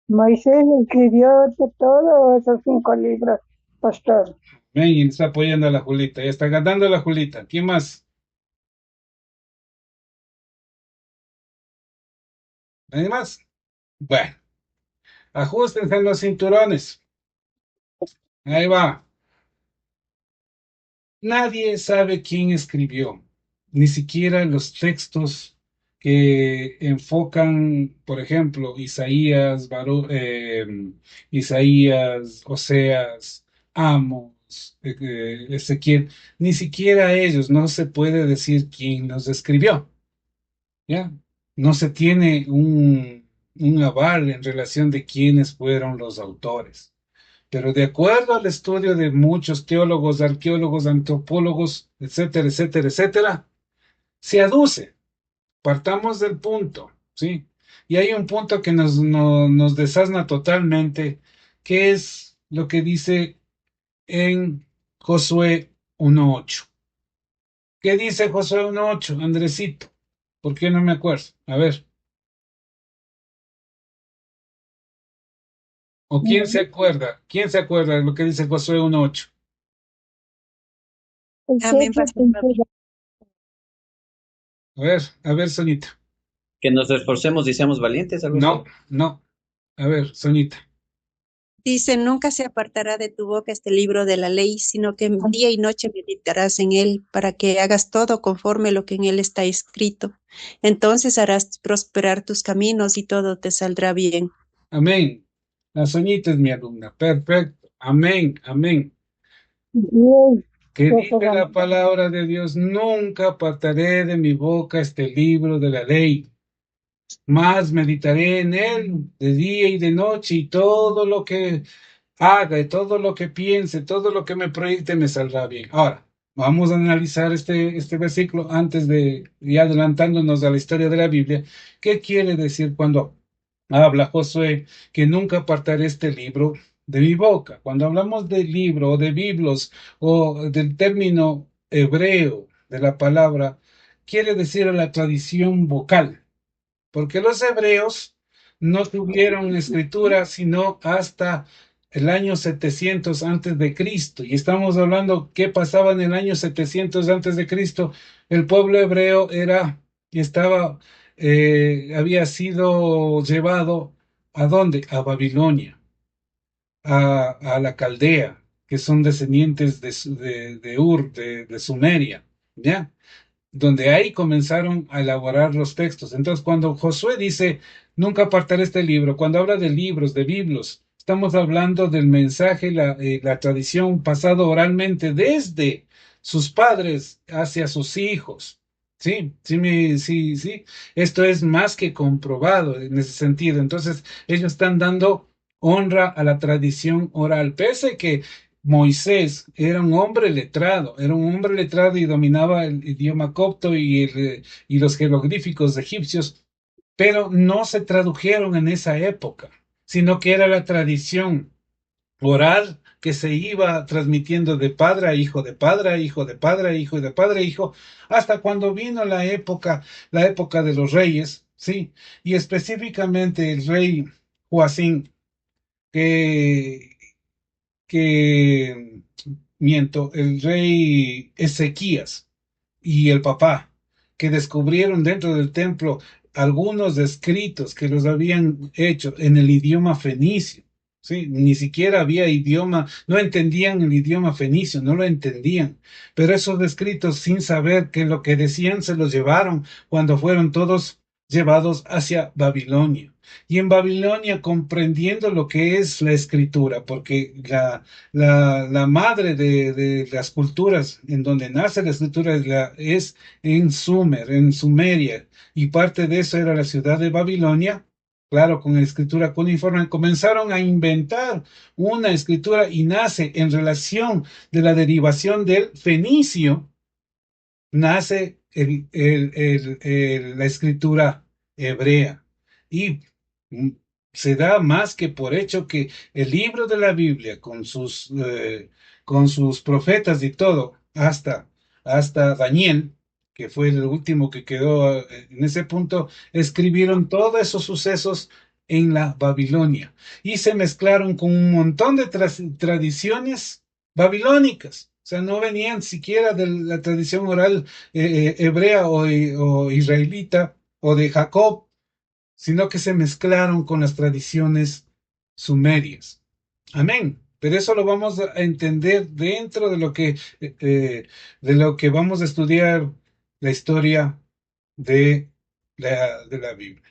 Moisés escribió de todos esos 5 libros, pastor. Ven y está apoyando a la Julita. Ya está ganando la Julita. ¿Quién más? ¿Nadie más? Bueno, ajustense en los cinturones. Ahí va. Nadie sabe quién escribió, ni siquiera los textos que enfocan, por ejemplo, Isaías, Oseas, Amos, Ezequiel, ni siquiera ellos, no se puede decir quién los escribió, ¿ya? No se tiene un aval en relación de quiénes fueron los autores. Pero de acuerdo al estudio de muchos teólogos, arqueólogos, antropólogos, etcétera, etcétera, etcétera, se aduce, partamos del punto, ¿sí? Y hay un punto que nos desasna totalmente, que es lo que dice en Josué 1:8. ¿Qué dice Josué 1:8, Andresito? ¿Por qué no me acuerdo? A ver. ¿O quién se acuerda? ¿Quién se acuerda de lo que dice Josué 1:8? El Amén, sexo pastor. A ver, Sonita. que nos esforcemos y seamos valientes, algo No, así. no. A ver, Sonita. Dice, nunca se apartará de tu boca este libro de la ley, sino que día y noche meditarás en él, para que hagas todo conforme lo que en él está escrito. Entonces harás prosperar tus caminos y todo te saldrá bien. Amén. La Soñita es mi alumna. Perfecto. Amén. Amén. Bien, Que eso dice va. la palabra de Dios, nunca apartaré de mi boca este libro de la ley, más meditaré en él de día y de noche y todo lo que haga y todo lo que piense, todo lo que me proyecte me saldrá bien. Ahora, vamos a analizar este versículo antes de, y adelantándonos a la historia de la Biblia. ¿Qué quiere decir cuando habla Josué que nunca apartaré este libro de mi boca? Cuando hablamos de libro o de biblos o del término hebreo de la palabra, quiere decir la tradición vocal, porque los hebreos no tuvieron escritura sino hasta el año 700 antes de Cristo, y estamos hablando qué pasaba en el año 700 antes de Cristo. El pueblo hebreo había sido llevado ¿a dónde? A Babilonia, a la Caldea, que son descendientes de Ur, de Sumeria, ¿ya? Donde ahí comenzaron a elaborar los textos. Entonces, cuando Josué dice, nunca apartaré este libro, cuando habla de libros, de biblos, estamos hablando del mensaje, la tradición pasado oralmente desde sus padres hacia sus hijos. Sí, sí. Esto es más que comprobado en ese sentido. Entonces, ellos están dando honra a la tradición oral, pese que Moisés era un hombre letrado y dominaba el idioma copto y los jeroglíficos egipcios, pero no se tradujeron en esa época, sino que era la tradición oral que se iba transmitiendo de padre a hijo, de padre a hijo, de padre a hijo y de padre a hijo, hasta cuando vino la época de los reyes, ¿sí? Y específicamente el rey Joacín, que que, miento, el rey Ezequías y el papá, que descubrieron dentro del templo algunos escritos que los habían hecho en el idioma fenicio. Sí, ni siquiera había idioma, no entendían el idioma fenicio, no lo entendían. Pero esos escritos, sin saber que lo que decían, se los llevaron cuando fueron todos llevados hacia Babilonia. Y en Babilonia, comprendiendo lo que es la escritura, porque la madre de las culturas en donde nace la escritura es en en Sumeria, y parte de eso era la ciudad de Babilonia. Claro, con escritura cuneiforme comenzaron a inventar una escritura y nace en relación de la derivación del fenicio, nace la escritura hebrea. Y mm, se da más que por hecho que el libro de la Biblia, con sus profetas y todo, hasta Daniel, que fue el último que quedó en ese punto, escribieron todos esos sucesos en la Babilonia y se mezclaron con un montón de tradiciones babilónicas. O sea, no venían siquiera de la tradición oral hebrea o israelita o de Jacob, sino que se mezclaron con las tradiciones sumerias. Amén. Pero eso lo vamos a entender dentro de lo que vamos a estudiar la historia de de la Biblia.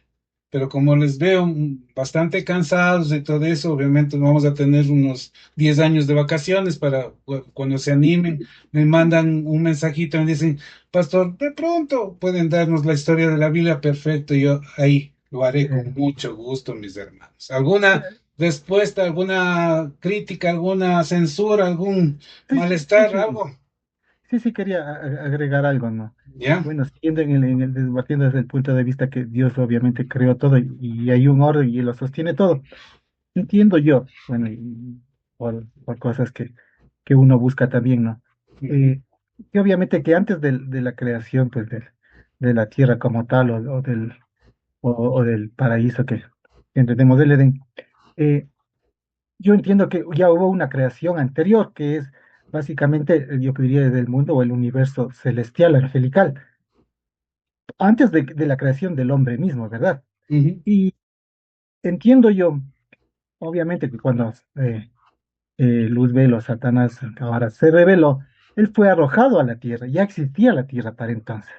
Pero como les veo bastante cansados de todo eso, obviamente vamos a tener unos 10 años de vacaciones para cuando se animen, me mandan un mensajito y me dicen, Pastor, de pronto pueden darnos la historia de la Biblia, perfecto, yo ahí lo haré con mucho gusto, mis hermanos. ¿Alguna respuesta, alguna crítica, alguna censura, algún malestar, algo? Sí, quería agregar algo, ¿no? ¿Ya? Bueno, siguiendo debatiendo desde el punto de vista que Dios obviamente creó todo y hay un orden y lo sostiene todo. Entiendo yo, bueno, y por cosas que uno busca también, ¿no? Eh, que obviamente que antes de la creación, pues, de la tierra como tal, o del paraíso que entendemos del Edén, eh, yo entiendo que ya hubo una creación anterior, que es básicamente, yo diría, del mundo o el universo celestial, angelical, antes de la creación del hombre mismo, ¿verdad? Ujú. Y entiendo yo, obviamente, que cuando Luzbel, Satanás, ahora se reveló, él fue arrojado a la tierra, ya existía la tierra para entonces.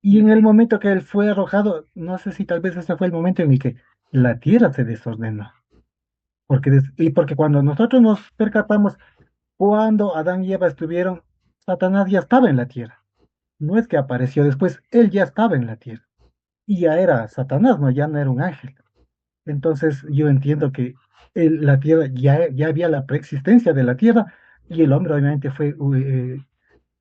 Y en el momento que él fue arrojado, no sé si tal vez ese fue el momento en el que la tierra se desordenó. Porque cuando nosotros nos percatamos, cuando Adán y Eva estuvieron, Satanás ya estaba en la tierra. No es que apareció después, él ya estaba en la tierra. Y ya era Satanás, no, ya no era un ángel. Entonces yo entiendo que la tierra, ya había la preexistencia de la tierra y el hombre obviamente fue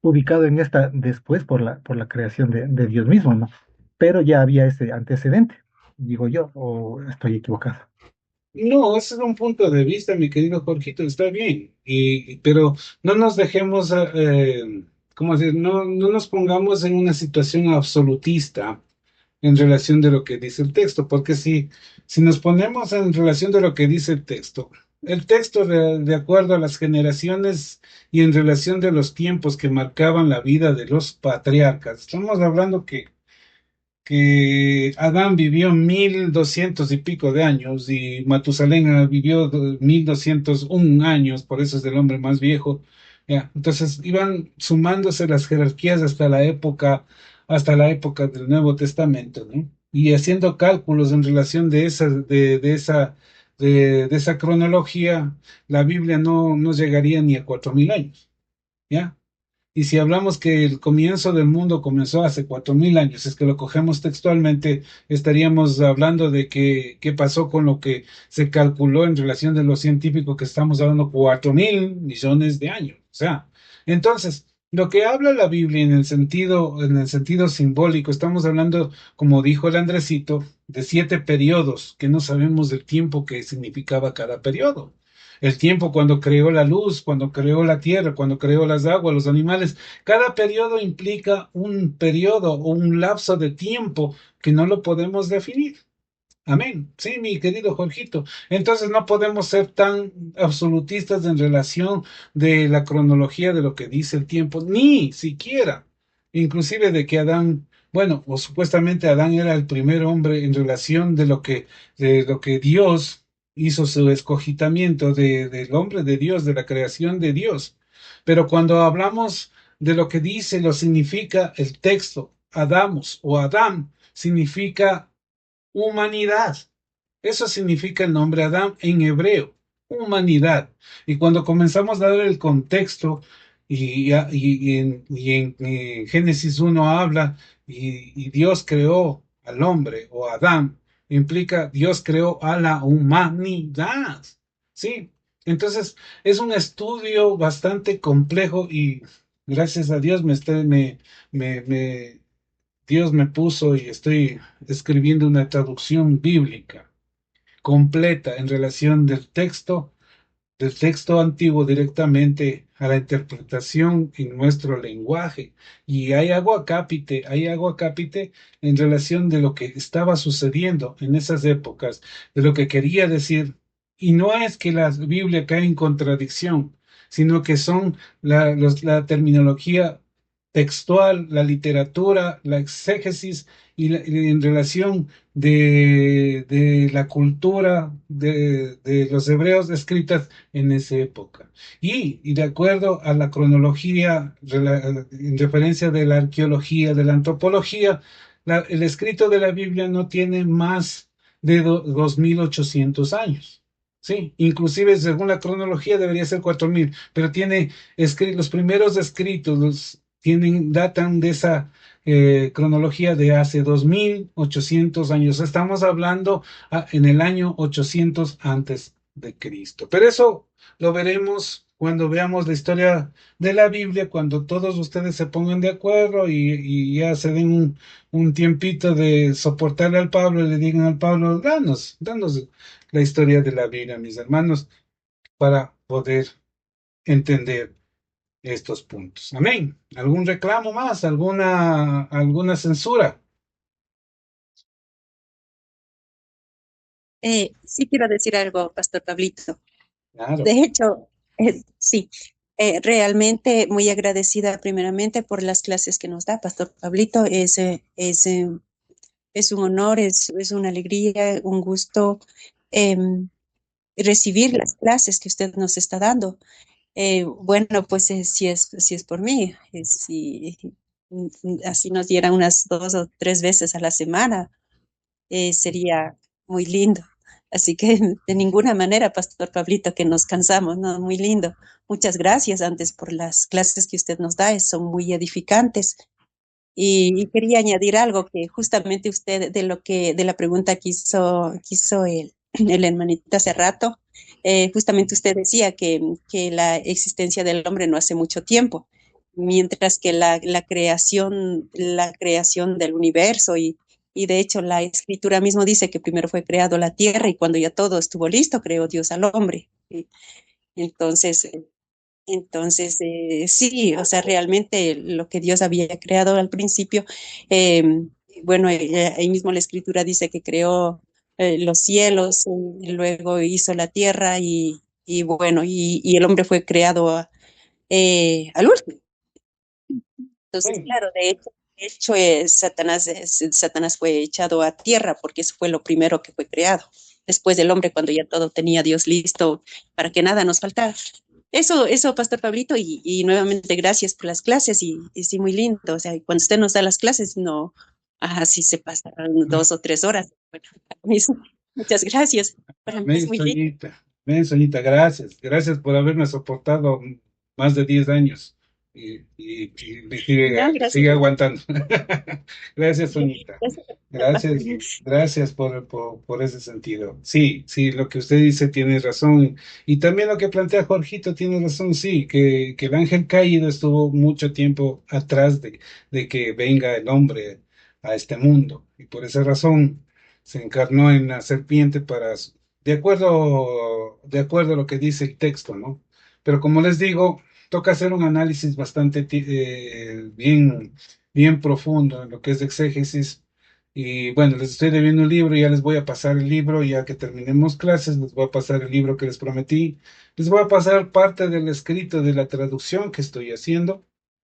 ubicado en esta después por la creación de Dios mismo, ¿no? Pero ya había ese antecedente, digo yo, o estoy equivocado. No, ese es un punto de vista, mi querido Jorgito, está bien, pero no nos dejemos, ¿cómo decir? No nos pongamos en una situación absolutista en relación de lo que dice el texto, porque si nos ponemos en relación de lo que dice el texto, el texto de acuerdo a las generaciones y en relación de los tiempos que marcaban la vida de los patriarcas. Estamos hablando que Adán vivió 1200 y pico de años y Matusalén vivió 1201 años, por eso es el hombre más viejo. Ya, entonces iban sumándose las jerarquías hasta la época del Nuevo Testamento, ¿no? Y haciendo cálculos en relación de esa cronología, la Biblia no llegaría ni a 4000 años, ¿ya? Y si hablamos que el comienzo del mundo comenzó hace 4000 años, es que lo cogemos textualmente, estaríamos hablando de qué pasó con lo que se calculó en relación de lo científico, que estamos hablando 4000 millones de años. O sea, entonces, lo que habla la Biblia en el sentido simbólico, estamos hablando, como dijo el Andresito, de 7 periodos, que no sabemos del tiempo que significaba cada periodo. El tiempo cuando creó la luz, cuando creó la tierra, cuando creó las aguas, los animales. Cada periodo implica un periodo o un lapso de tiempo que no lo podemos definir. Amén. Sí, mi querido Jorgito. Entonces no podemos ser tan absolutistas en relación de la cronología de lo que dice el tiempo, ni siquiera, inclusive de que Adán, bueno, o supuestamente Adán era el primer hombre en relación de lo que Dios hizo su escogitamiento del hombre de Dios, de la creación de Dios. Pero cuando hablamos de lo que dice, lo significa el texto, Adamos o Adán, significa humanidad. Eso significa el nombre Adán en hebreo, humanidad. Y cuando comenzamos a dar el contexto, y en Génesis 1 habla, y Dios creó al hombre o Adán, implica Dios creó a la humanidad. ¿Sí? Entonces, es un estudio bastante complejo y gracias a Dios me Dios me puso y estoy escribiendo una traducción bíblica completa en relación del texto antiguo directamente a la interpretación en nuestro lenguaje. Y hay agua cápite en relación de lo que estaba sucediendo en esas épocas, de lo que quería decir. Y no es que la Biblia cae en contradicción, sino que son la terminología textual, la literatura, la exégesis y en relación de la cultura de los hebreos escritas en esa época. Y de acuerdo a la cronología, en referencia de la arqueología, de la antropología, el escrito de la Biblia no tiene más de 2800 años. Sí, inclusive según la cronología debería ser 4000, pero tiene los primeros escritos datan de esa cronología de hace 2800 años. Estamos hablando en el año 800 antes de Cristo. Pero eso lo veremos cuando veamos la historia de la Biblia, cuando todos ustedes se pongan de acuerdo y ya se den un tiempito de soportarle al Pablo y le digan al Pablo, danos la historia de la Biblia, mis hermanos, para poder entender estos puntos. Amén. ¿Algún reclamo más? ¿Alguna censura? Sí quiero decir algo, Pastor Pablito. Claro. De hecho, sí, realmente muy agradecida primeramente por las clases que nos da Pastor Pablito. Es un honor, es una alegría, un gusto recibir las clases que usted nos está dando. Bueno, pues si es por mí, si así nos diera unas 2 o 3 veces a la semana, sería muy lindo. Así que de ninguna manera, Pastor Pablito, que nos cansamos, ¿no? Muy lindo. Muchas gracias antes por las clases que usted nos da, son muy edificantes. Y quería añadir algo que justamente usted de la pregunta que hizo el hermanito hace rato, justamente usted decía que la existencia del hombre no hace mucho tiempo, mientras que la creación del universo y de hecho la escritura mismo dice que primero fue creado la tierra y cuando ya todo estuvo listo, creó Dios al hombre. ¿Sí? Entonces, sí, o sea, realmente lo que Dios había creado al principio, eh, bueno, ahí mismo la escritura dice que creó los cielos, y luego hizo la tierra Y bueno, y el hombre fue creado al último. Entonces, Sí, claro, de hecho Satanás fue echado a tierra porque eso fue lo primero que fue creado. Después del hombre, cuando ya todo tenía Dios listo para que nada nos faltara. Eso, Pastor Pablito, y nuevamente gracias por las clases y sí, muy lindo. O sea, cuando usted nos da las clases, no, así se pasan 2 o 3 horas. Bueno, para mí muchas gracias. Para mí es amén, muy lindo. Soñita. Amén, Soñita, gracias. Gracias por haberme soportado más de 10 años y No, gracias. sigue aguantando. Gracias, Soñita. Gracias. Gracias, gracias por ese sentido. Sí, sí, lo que usted dice tiene razón. Y también lo que plantea Jorgito tiene razón, sí, que el ángel caído estuvo mucho tiempo atrás de que venga el hombre a este mundo. Y por esa razón se encarnó en la serpiente de acuerdo a lo que dice el texto, ¿no? Pero como les digo, toca hacer un análisis bastante bien profundo en lo que es de exégesis. Y bueno, les estoy debiendo un libro, ya les voy a pasar el libro, ya que terminemos clases, les voy a pasar el libro que les prometí. Les voy a pasar parte del escrito de la traducción que estoy haciendo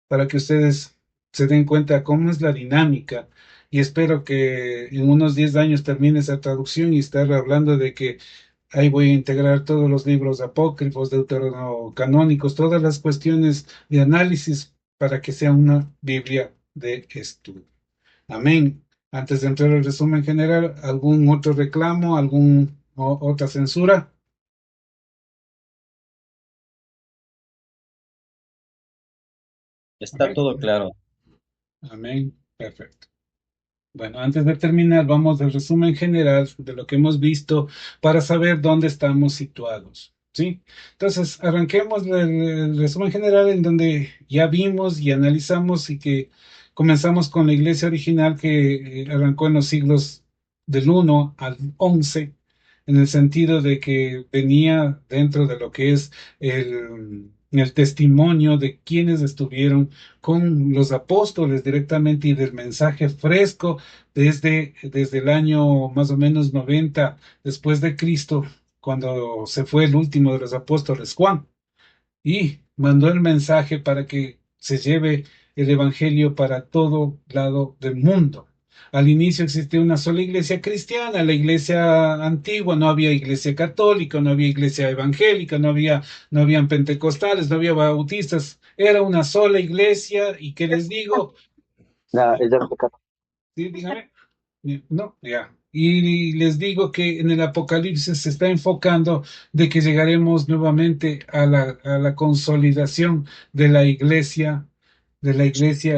para que ustedes se den cuenta cómo es la dinámica. Y espero que en unos 10 años termine esa traducción y estar hablando de que ahí voy a integrar todos los libros apócrifos, deuterocanónicos, todas las cuestiones de análisis para que sea una Biblia de estudio. Amén. Antes de entrar al resumen general, ¿algún otro reclamo, otra censura? Está Amén. todo claro. Amén. Perfecto. Bueno, antes de terminar, vamos al resumen general de lo que hemos visto para saber dónde estamos situados. ¿Sí? Entonces, arranquemos el resumen general en donde ya vimos y analizamos y que comenzamos con la iglesia original que arrancó en los siglos del 1 al 11, en el sentido de que venía dentro de lo que es el testimonio de quienes estuvieron con los apóstoles directamente y del mensaje fresco desde el año más o menos 90 después de Cristo, cuando se fue el último de los apóstoles, Juan, y mandó el mensaje para que se lleve el evangelio para todo lado del mundo. Al inicio existía una sola iglesia cristiana, la iglesia antigua, no había iglesia católica, no había iglesia evangélica, no habían pentecostales, no había bautistas, era una sola iglesia y que les digo, No, es de pecado. sí, dígame. No, ya. Y les digo que en el Apocalipsis se está enfocando de que llegaremos nuevamente a la consolidación de la iglesia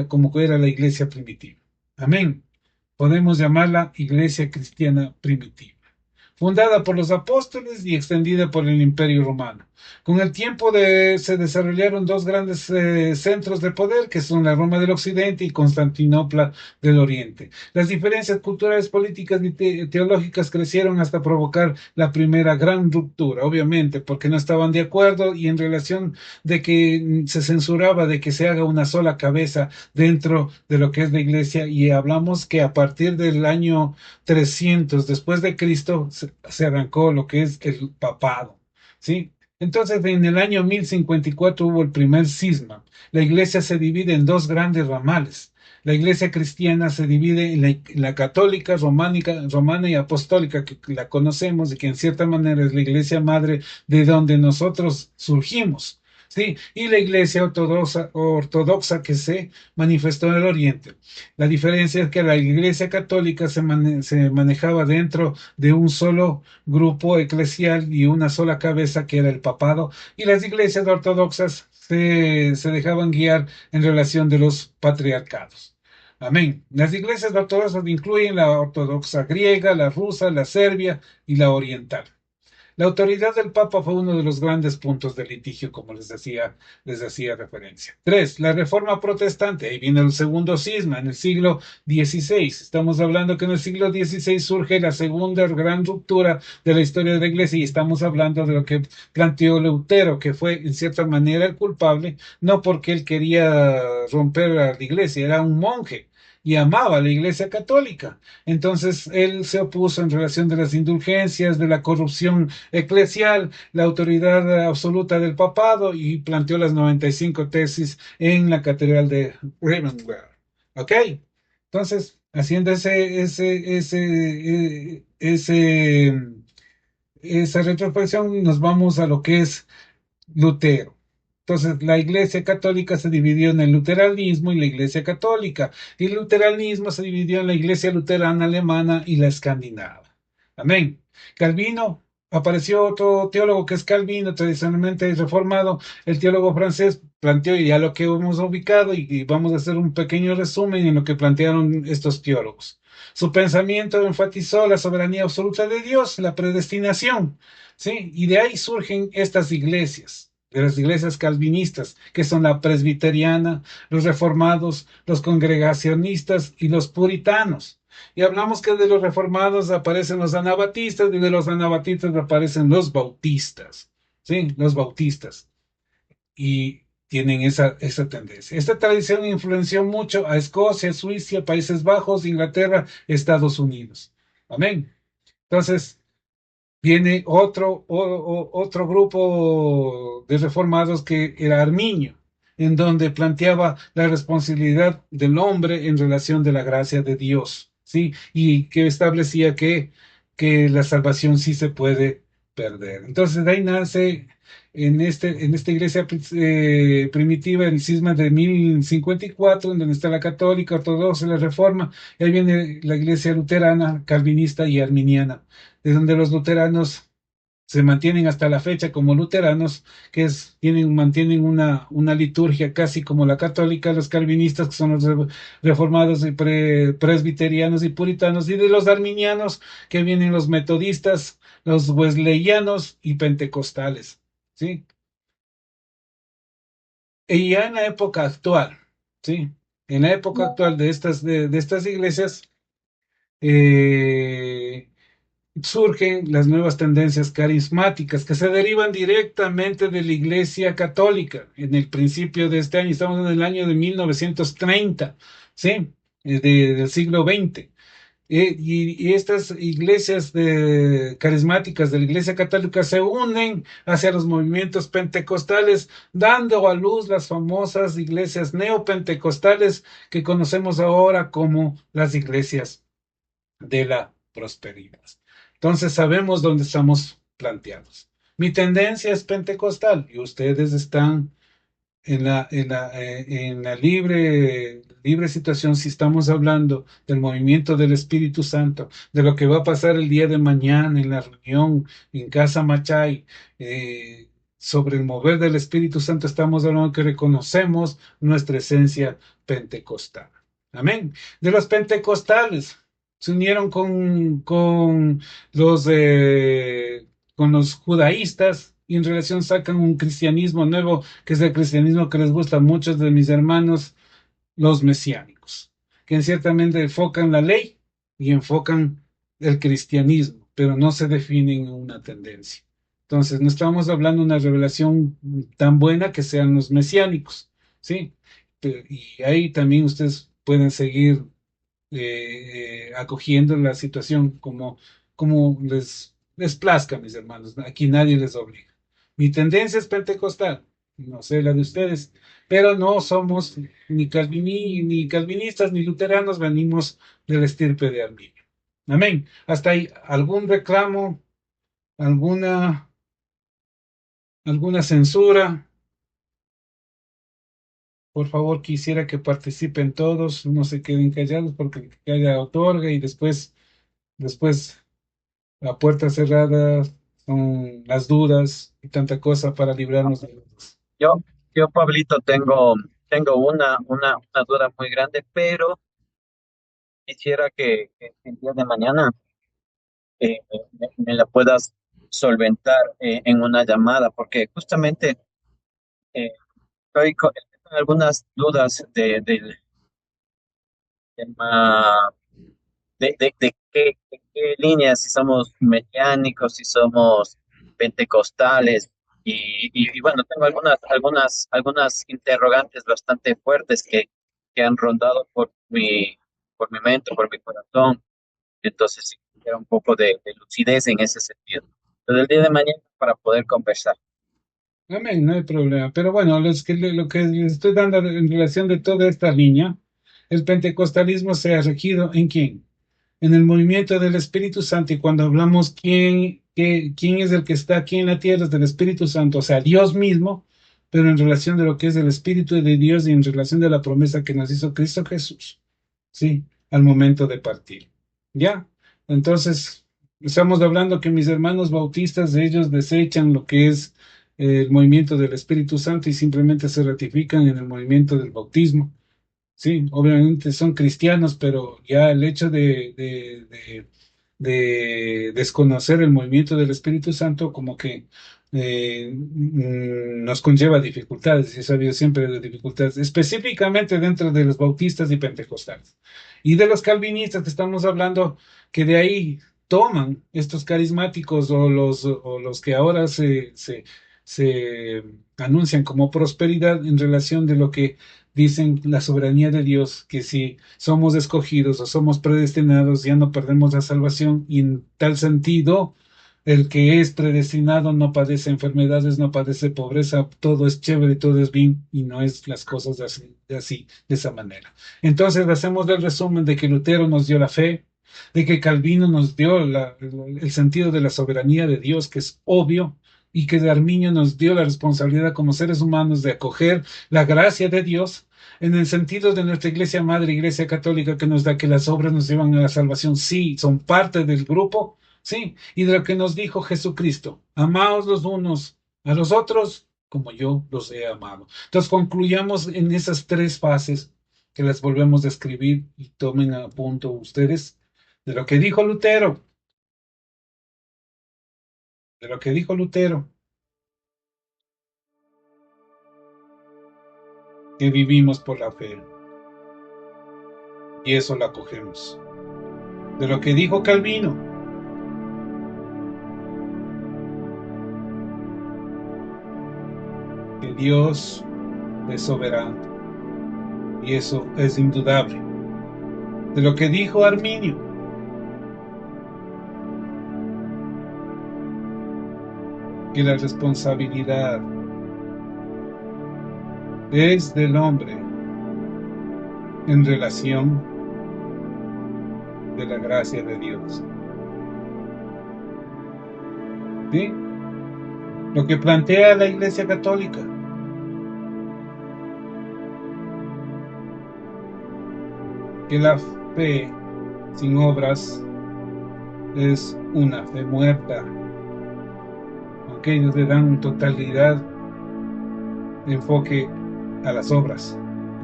como que era la iglesia primitiva. Amén. Podemos llamarla iglesia cristiana primitiva, fundada por los apóstoles y extendida por el Imperio Romano. Con el tiempo se desarrollaron dos grandes centros de poder, que son la Roma del Occidente y Constantinopla del Oriente. Las diferencias culturales, políticas y teológicas crecieron hasta provocar la primera gran ruptura, obviamente, porque no estaban de acuerdo y en relación de que se censuraba de que se haga una sola cabeza dentro de lo que es la iglesia, y hablamos que a partir del año 300 después de Cristo se arrancó lo que es el papado, ¿sí? Entonces, en el año 1054 hubo el primer cisma. La iglesia se divide en dos grandes ramales. La iglesia cristiana se divide en la católica, romana y apostólica, que la conocemos y que en cierta manera es la iglesia madre de donde nosotros surgimos. Sí, y la iglesia ortodoxa que se manifestó en el Oriente. La diferencia es que la Iglesia Católica se manejaba dentro de un solo grupo eclesial y una sola cabeza que era el papado, y las iglesias ortodoxas se dejaban guiar en relación de los patriarcados. Amén. Las iglesias ortodoxas incluyen la ortodoxa griega, la rusa, la serbia y la oriental. La autoridad del Papa fue uno de los grandes puntos de litigio, como les hacía referencia. Tres, la reforma protestante. Ahí viene el segundo cisma en el siglo XVI. Estamos hablando que en el siglo XVI surge la segunda gran ruptura de la historia de la Iglesia y estamos hablando de lo que planteó Lutero, que fue en cierta manera el culpable, no porque él quería romper a la Iglesia, era un monje y amaba a la Iglesia Católica. Entonces, él se opuso en relación de las indulgencias, de la corrupción eclesial, la autoridad absoluta del papado y planteó las 95 tesis en la Catedral de Wittenberg. ¿Ok? Entonces, haciendo esa retrospección, nos vamos a lo que es Lutero. Entonces, la Iglesia Católica se dividió en el luteranismo y la Iglesia Católica, y el luteranismo se dividió en la Iglesia Luterana Alemana y la Escandinava. Amén. Calvino, apareció otro teólogo que es Calvino, tradicionalmente reformado. El teólogo francés planteó ya lo que hemos ubicado y vamos a hacer un pequeño resumen en lo que plantearon estos teólogos. Su pensamiento enfatizó la soberanía absoluta de Dios, la predestinación, ¿sí? Y de ahí surgen estas iglesias, de las iglesias calvinistas, que son la presbiteriana, los reformados, los congregacionistas y los puritanos. Y hablamos que de los reformados aparecen los anabatistas y de los anabatistas aparecen los bautistas, ¿sí? Los bautistas. Y tienen esa tendencia. Esta tradición influenció mucho a Escocia, Suiza, Países Bajos, Inglaterra, Estados Unidos. Amén. Entonces, viene otro grupo de reformados que era Arminio, en donde planteaba la responsabilidad del hombre en relación de la gracia de Dios, ¿sí? Y que establecía que la salvación sí se puede perder. Entonces, de ahí nace en esta iglesia primitiva el cisma de 1054, en donde está la católica, ortodoxa, la reforma, y ahí viene la iglesia luterana, calvinista y arminiana, de donde los luteranos se mantienen hasta la fecha como luteranos, mantienen una liturgia casi como la católica, los calvinistas, que son los reformados y presbiterianos y puritanos, y de los arminianos, que vienen los metodistas, los wesleyanos y pentecostales, ¿sí? Y ya en la época actual, ¿sí? En la época actual de estas iglesias, eh, surgen las nuevas tendencias carismáticas que se derivan directamente de la Iglesia Católica. En el principio de este año, estamos en el año de 1930, ¿sí? Del siglo XX. Y estas iglesias carismáticas de la Iglesia Católica se unen hacia los movimientos pentecostales, dando a luz las famosas iglesias neopentecostales que conocemos ahora como las iglesias de la prosperidad. Entonces sabemos dónde estamos planteados. Mi tendencia es pentecostal y ustedes están en la libre situación si estamos hablando del movimiento del Espíritu Santo, de lo que va a pasar el día de mañana en la reunión en Casa Machay, sobre el mover del Espíritu Santo, estamos hablando que reconocemos nuestra esencia pentecostal. Amén. De los pentecostales se unieron con los judaístas y en relación sacan un cristianismo nuevo, que es el cristianismo que les gusta a muchos de mis hermanos, los mesiánicos, que ciertamente enfocan la ley y enfocan el cristianismo, pero no se definen una tendencia. Entonces, no estamos hablando de una revelación tan buena que sean los mesiánicos, ¿sí? Y ahí también ustedes pueden seguir acogiendo la situación como les plazca, mis hermanos. Aquí nadie les obliga. Mi tendencia es pentecostal, no sé la de ustedes, pero no somos ni calvinistas ni luteranos, venimos del estirpe de Arminio. Amén. Hasta ahí, ¿algún reclamo? ¿Alguna censura? Por favor, quisiera que participen todos, no se queden callados porque el que calla otorga y después la puerta cerrada son las dudas y tanta cosa para librarnos de ellos. Yo, Pablito, tengo una duda muy grande, pero quisiera que el día de mañana me la puedas solventar en una llamada, porque justamente eh, estoy con algunas dudas del tema de qué líneas, si somos mesiánicos, si somos pentecostales, y bueno, tengo algunas interrogantes bastante fuertes que han rondado por mi por mi mente, por mi corazón. Entonces, sí, era un poco de lucidez en ese sentido. Pero el día de mañana para poder conversar. Amén, no hay problema. Pero bueno, lo que les estoy dando en relación de toda esta línea, el pentecostalismo se ha regido ¿en quién? En el movimiento del Espíritu Santo. Y cuando hablamos quién es el que está aquí en la tierra, es del Espíritu Santo, o sea, Dios mismo, pero en relación de lo que es el Espíritu de Dios y en relación de la promesa que nos hizo Cristo Jesús, ¿sí? Al momento de partir. ¿Ya? Entonces, estamos hablando que mis hermanos bautistas, ellos desechan lo que es el movimiento del Espíritu Santo y simplemente se ratifican en el movimiento del bautismo. Sí, obviamente son cristianos, pero ya el hecho de desconocer el movimiento del Espíritu Santo como que nos conlleva dificultades, y he sabido siempre de dificultades, específicamente dentro de los bautistas y pentecostales. Y de los calvinistas que estamos hablando, que de ahí toman estos carismáticos o los que ahora se anuncian como prosperidad en relación de lo que dicen la soberanía de Dios, que si somos escogidos o somos predestinados, ya no perdemos la salvación, y en tal sentido, el que es predestinado no padece enfermedades, no padece pobreza, todo es chévere, todo es bien, y no es las cosas de esa manera. Entonces, hacemos el resumen de que Lutero nos dio la fe, de que Calvino nos dio el sentido de la soberanía de Dios, que es obvio, y que de Arminio nos dio la responsabilidad como seres humanos de acoger la gracia de Dios en el sentido de nuestra iglesia madre, iglesia católica, que nos da que las obras nos llevan a la salvación. Sí, son parte del grupo, sí, y de lo que nos dijo Jesucristo: amaos los unos a los otros como yo los he amado. Entonces concluyamos en esas tres fases que las volvemos a escribir, y tomen a punto ustedes de lo que dijo Lutero, de lo que dijo Lutero, que vivimos por la fe, y eso lo acogemos. De lo que dijo Calvino, que Dios es soberano, y eso es indudable. De lo que dijo Arminio, que la responsabilidad es del hombre en relación de la gracia de Dios. ¿Sí? Lo que plantea la Iglesia Católica, que la fe sin obras es una fe muerta, aunque ellos le dan totalidad de enfoque a las obras,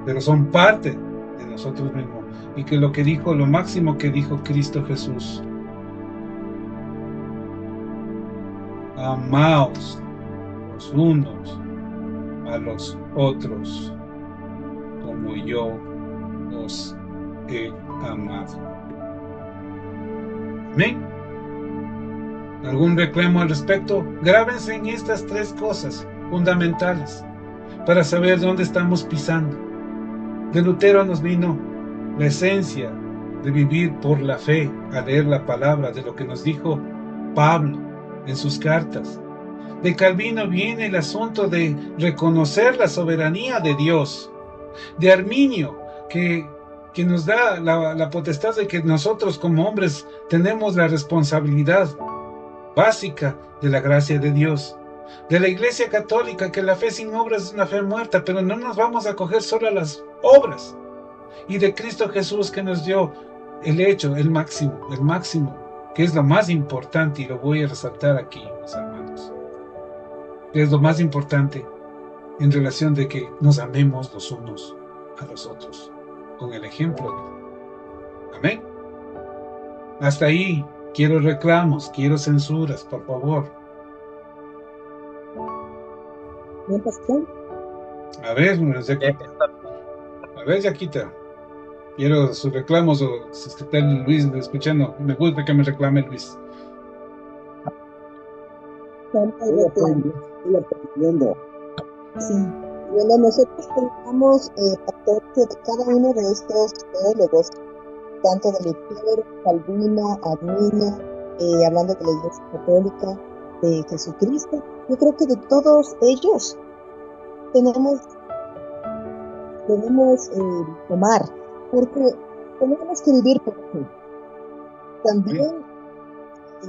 pero son parte de nosotros mismos. Y que lo que dijo, lo máximo que dijo Cristo Jesús: amaos los unos a los otros como yo os he amado. Amén. ¿Algún reclamo al respecto? Grábense en estas tres cosas fundamentales para saber dónde estamos pisando. De Lutero nos vino la esencia de vivir por la fe, a leer la palabra, de lo que nos dijo Pablo en sus cartas. De Calvino viene el asunto de reconocer la soberanía de Dios. De Arminio, que nos da la potestad de que nosotros como hombres tenemos la responsabilidad básica de la gracia de Dios. De la Iglesia Católica, que la fe sin obras es una fe muerta, pero no nos vamos a coger solo a las obras. Y de Cristo Jesús, que nos dio el hecho, el máximo, que es lo más importante, y lo voy a resaltar aquí, mis hermanos, que es lo más importante en relación de que nos amemos los unos a los otros, con el ejemplo. Amén. Hasta ahí. Quiero reclamos, quiero censuras, por favor. ¿Bien, pastor? A ver, Yaquita. Quiero sus reclamos, o si está el Luis escuchando, me gusta que me reclame Luis. Estoy aprendiendo. Sí. Bueno, nosotros pensamos, pastor, que cada uno de estos teólogos tanto de Lutero, Calvino, Arminio, hablando de la Iglesia Católica, de Jesucristo. Yo creo que de todos ellos tenemos tomar, porque tenemos que vivir por fe. También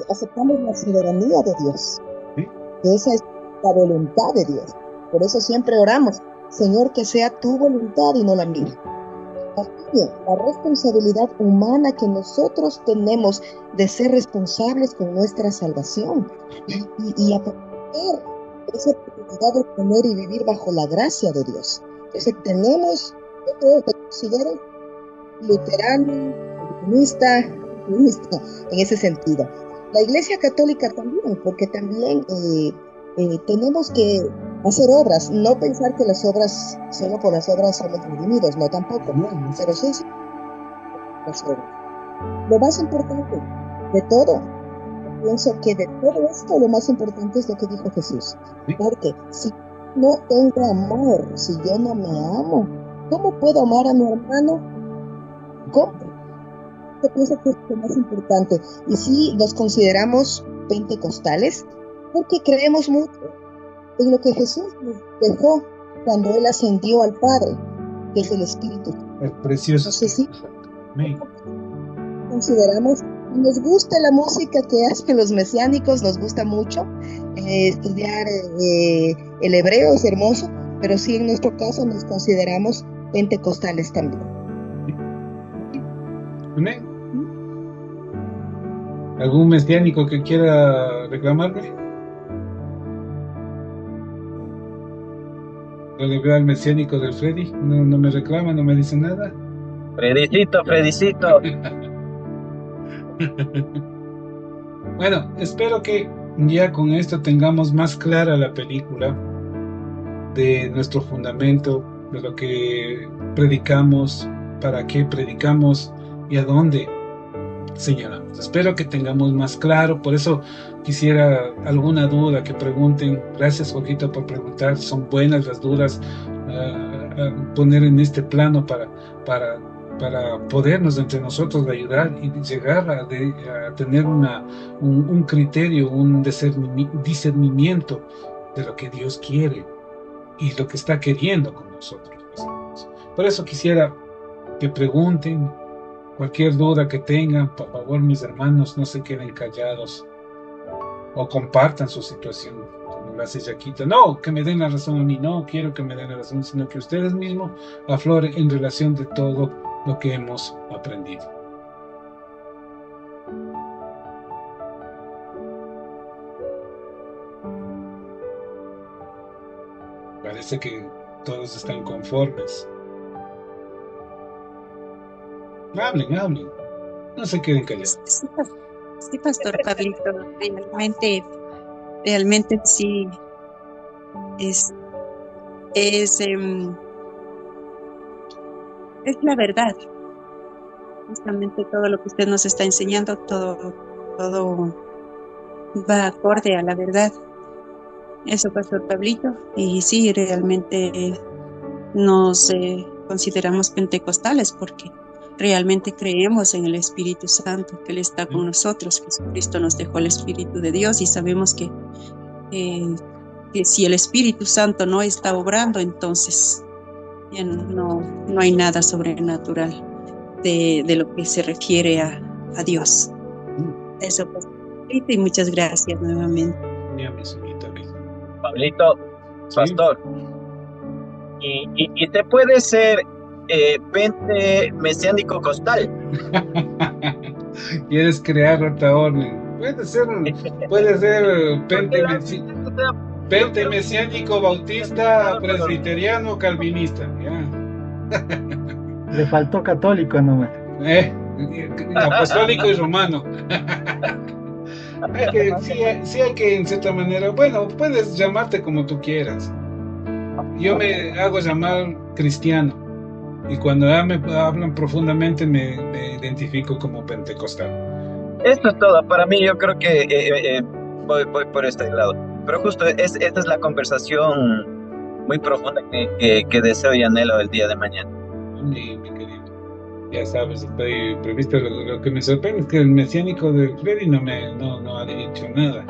aceptamos la soberanía de Dios, Sí. que esa es la voluntad de Dios. Por eso siempre oramos, Señor, que sea tu voluntad y no la mía. Así, la responsabilidad humana que nosotros tenemos de ser responsables con nuestra salvación y aprender esa oportunidad de tener y vivir bajo la gracia de Dios. Entonces tenemos, yo creo que considero luterano, calvinista, en ese sentido. La Iglesia Católica también, porque también tenemos que hacer obras, no pensar que las obras, solo por las obras somos redimidos, no tampoco, pero sí las obras. Lo más importante de todo, pienso que de todo esto lo más importante es lo que dijo Jesús, porque si no tengo amor, si yo no me amo, ¿cómo puedo amar a mi hermano? ¿Cómo? Yo pienso que es lo más importante. Y si nos consideramos pentecostales, porque creemos mucho en lo que Jesús nos dejó cuando Él ascendió al Padre, que es el Espíritu. Es precioso. Entonces sí, Amén. consideramos, nos gusta la música que hacen los mesiánicos, nos gusta mucho, estudiar el hebreo es hermoso, pero sí en nuestro caso nos consideramos pentecostales también. Amén. ¿Algún mesiánico que quiera reclamarme? Yo le veo al mesiánico del Freddy, no me reclama, no me dice nada. Fredicito. Bueno, espero que ya con esto tengamos más clara la película de nuestro fundamento, de lo que predicamos, para qué predicamos y a dónde señalamos. Espero que tengamos más claro, por eso quisiera alguna duda que pregunten. Gracias, Jorgito, por preguntar, son buenas las dudas, poner en este plano para podernos entre nosotros ayudar y llegar a tener un criterio, un discernimiento de lo que Dios quiere y lo que está queriendo con nosotros. Por eso quisiera que pregunten cualquier duda que tengan. Por favor, mis hermanos, no se queden callados o compartan su situación, como lo hace Yaquita. No, que me den la razón a mí, no quiero que me den la razón, sino que ustedes mismos afloren en relación de todo lo que hemos aprendido. Parece que todos están conformes. Hablen, no se queden callados. Sí, Pastor Carlito, realmente sí es la verdad. Justamente todo lo que usted nos está enseñando, todo va acorde a la verdad. Eso, Pastor Pablito. Y sí, realmente nos consideramos pentecostales porque realmente creemos en el Espíritu Santo, que Él está con nosotros. Jesucristo nos dejó el Espíritu de Dios y sabemos que si el Espíritu Santo no está obrando, entonces ya no hay nada sobrenatural de lo que se refiere a Dios. Eso, pues, y muchas gracias nuevamente. Pablito, Sí. pastor, y te puede ser pente mesiánico costal. ¿Quieres crear otra orden? Puede ser pente mesiánico, bautista, presbiteriano, calvinista. Ya. Le faltó católico nomás. Apostólico y romano. Sí hay que, en cierta manera, bueno, puedes llamarte como tú quieras. Yo me hago llamar cristiano y cuando ya me hablan profundamente me identifico como pentecostal. Esto es todo. Para mí, yo creo que voy por este lado. Pero justo esta es la conversación muy profunda que deseo y anhelo el día de mañana. Sí, mi querido. ya sabes, estoy previsto. Lo que me sorprende es que el mesiánico del Freddy no ha dicho nada.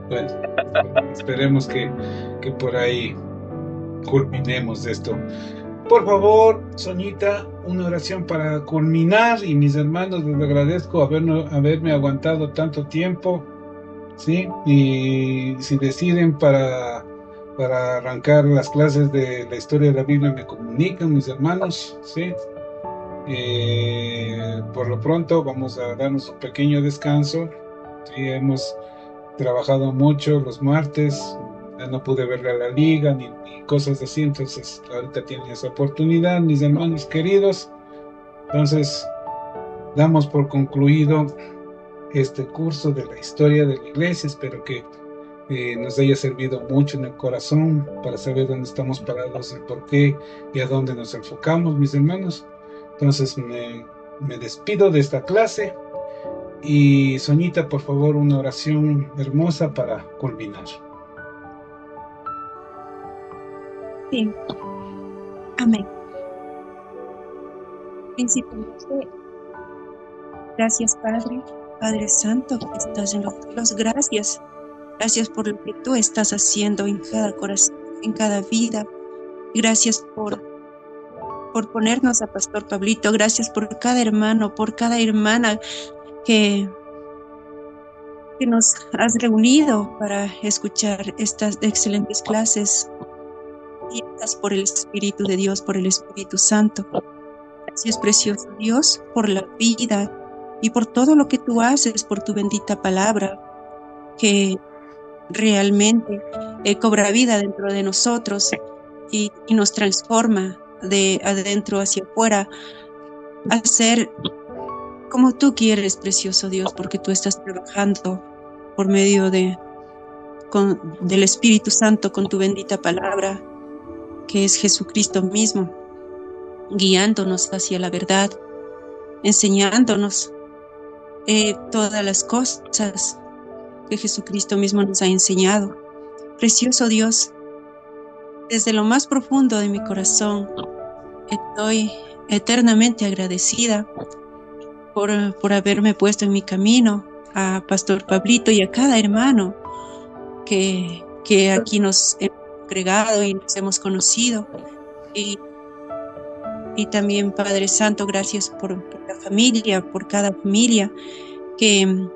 Pues esperemos que por ahí culminemos esto. Por favor, Soñita, una oración para culminar. Y mis hermanos, les agradezco haberme aguantado tanto tiempo, ¿sí? Y si deciden para arrancar las clases de la historia de la Biblia, me comunican, mis hermanos, ¿sí? Por lo pronto, vamos a darnos un pequeño descanso. Sí, hemos trabajado mucho los martes, ya no pude verle a la liga ni cosas así, entonces ahorita tienen esa oportunidad, mis hermanos queridos. Entonces, damos por concluido este curso de la historia de la iglesia. Espero que nos haya servido mucho en el corazón para saber dónde estamos parados, el por qué y a dónde nos enfocamos, mis hermanos. Entonces, me despido de esta clase. Y Soñita, por favor, una oración hermosa para culminar. Sí, amén. Principalmente, gracias Padre, Padre Santo, que estás en los cielos. Gracias, gracias por lo que tú estás haciendo en cada corazón, en cada vida. Gracias por ponernos a Pastor Pablito. Gracias por cada hermano, por cada hermana que nos has reunido para escuchar estas excelentes clases, guiadas por el Espíritu de Dios, por el Espíritu Santo. Gracias, precioso Dios, por la vida y por todo lo que tú haces, por tu bendita palabra, que realmente cobra vida dentro de nosotros y nos transforma de adentro hacia afuera a ser como tú quieres, precioso Dios, porque tú estás trabajando por medio del Espíritu Santo con tu bendita palabra, que es Jesucristo mismo, guiándonos hacia la verdad, enseñándonos todas las cosas que Jesucristo mismo nos ha enseñado. Precioso Dios, desde lo más profundo de mi corazón, estoy eternamente agradecida por haberme puesto en mi camino, a Pastor Pablito y a cada hermano que aquí nos hemos congregado y nos hemos conocido. Y también, Padre Santo, gracias por la familia, por cada familia que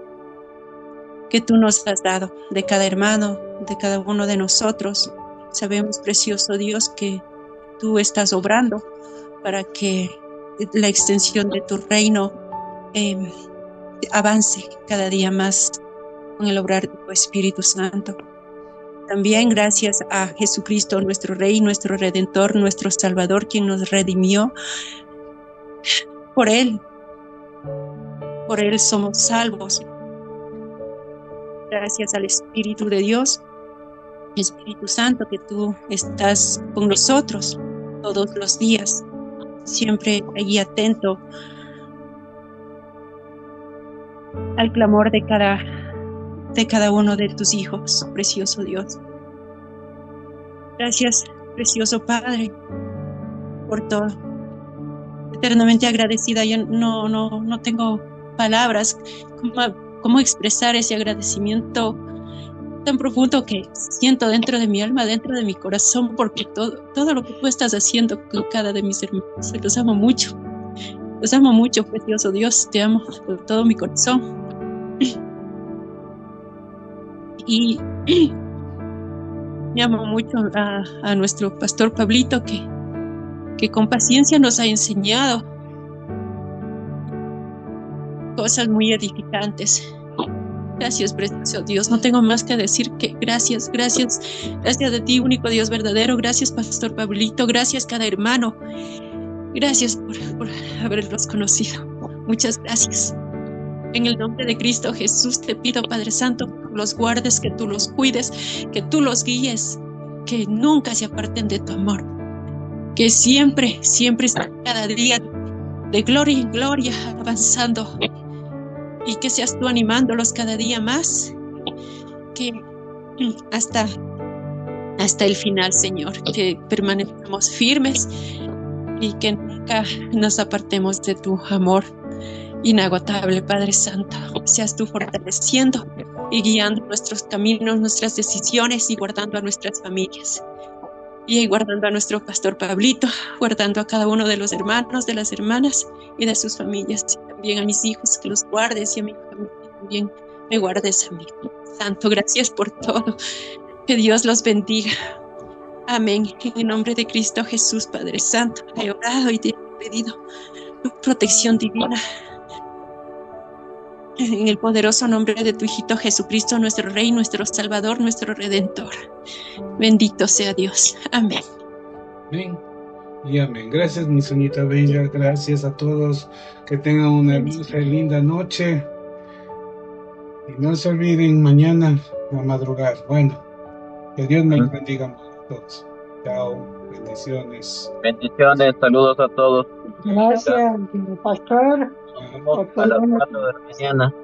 tú nos has dado, de cada hermano, de cada uno de nosotros. Sabemos, precioso Dios, que tú estás obrando para que la extensión de tu reino avance cada día más con el obrar de tu Espíritu Santo. También gracias a Jesucristo, nuestro Rey, nuestro Redentor, nuestro Salvador, quien nos redimió. Por Él somos salvos. Gracias al Espíritu de Dios, Espíritu Santo, que tú estás con nosotros todos los días, siempre allí atento al clamor de cada uno de tus hijos, precioso Dios. Gracias, precioso Padre, por todo. Eternamente agradecida. Yo no tengo palabras cómo expresar ese agradecimiento tan profundo que siento dentro de mi alma, dentro de mi corazón, porque todo lo que tú estás haciendo con cada de mis hermanos. Los amo mucho, precioso Dios. Te amo con todo mi corazón. Y amo mucho a nuestro Pastor Pablito, que con paciencia nos ha enseñado cosas muy edificantes. Gracias, precioso Dios. No tengo más que decir que gracias de ti, único Dios verdadero. Gracias, Pastor Pablito. Gracias, cada hermano. Gracias por haberlos conocido. Muchas gracias. En el nombre de Cristo Jesús te pido, Padre Santo, que tú los guardes, que tú los cuides, que tú los guíes, que nunca se aparten de tu amor, que siempre estén cada día de gloria en gloria avanzando, y que seas tú animándolos cada día más, que hasta el final, Señor, que permanezcamos firmes y que nunca nos apartemos de tu amor inagotable, Padre Santo. Seas tú fortaleciendo y guiando nuestros caminos, nuestras decisiones y guardando a nuestras familias. Y guardando a nuestro pastor Pablito, guardando a cada uno de los hermanos, de las hermanas y de sus familias. Y también a mis hijos, que los guardes, y a mi familia también me guardes a mí. Santo, gracias por todo. Que Dios los bendiga. Amén. En el nombre de Cristo Jesús, Padre Santo, he orado y te he pedido tu protección divina. En el poderoso nombre de tu Hijito Jesucristo, nuestro Rey, nuestro Salvador, nuestro Redentor. Bendito sea Dios. Amén. Amén y amén. Gracias, mi Soñita Bella. Gracias a todos. Que tengan una hermosa y linda noche. Y no se olviden mañana a madrugar. Bueno, que Dios me los bendiga a todos. Chao. Bendiciones. Bendiciones, saludos a todos. Gracias, pastor. Nos vemos a las 4 de la mañana.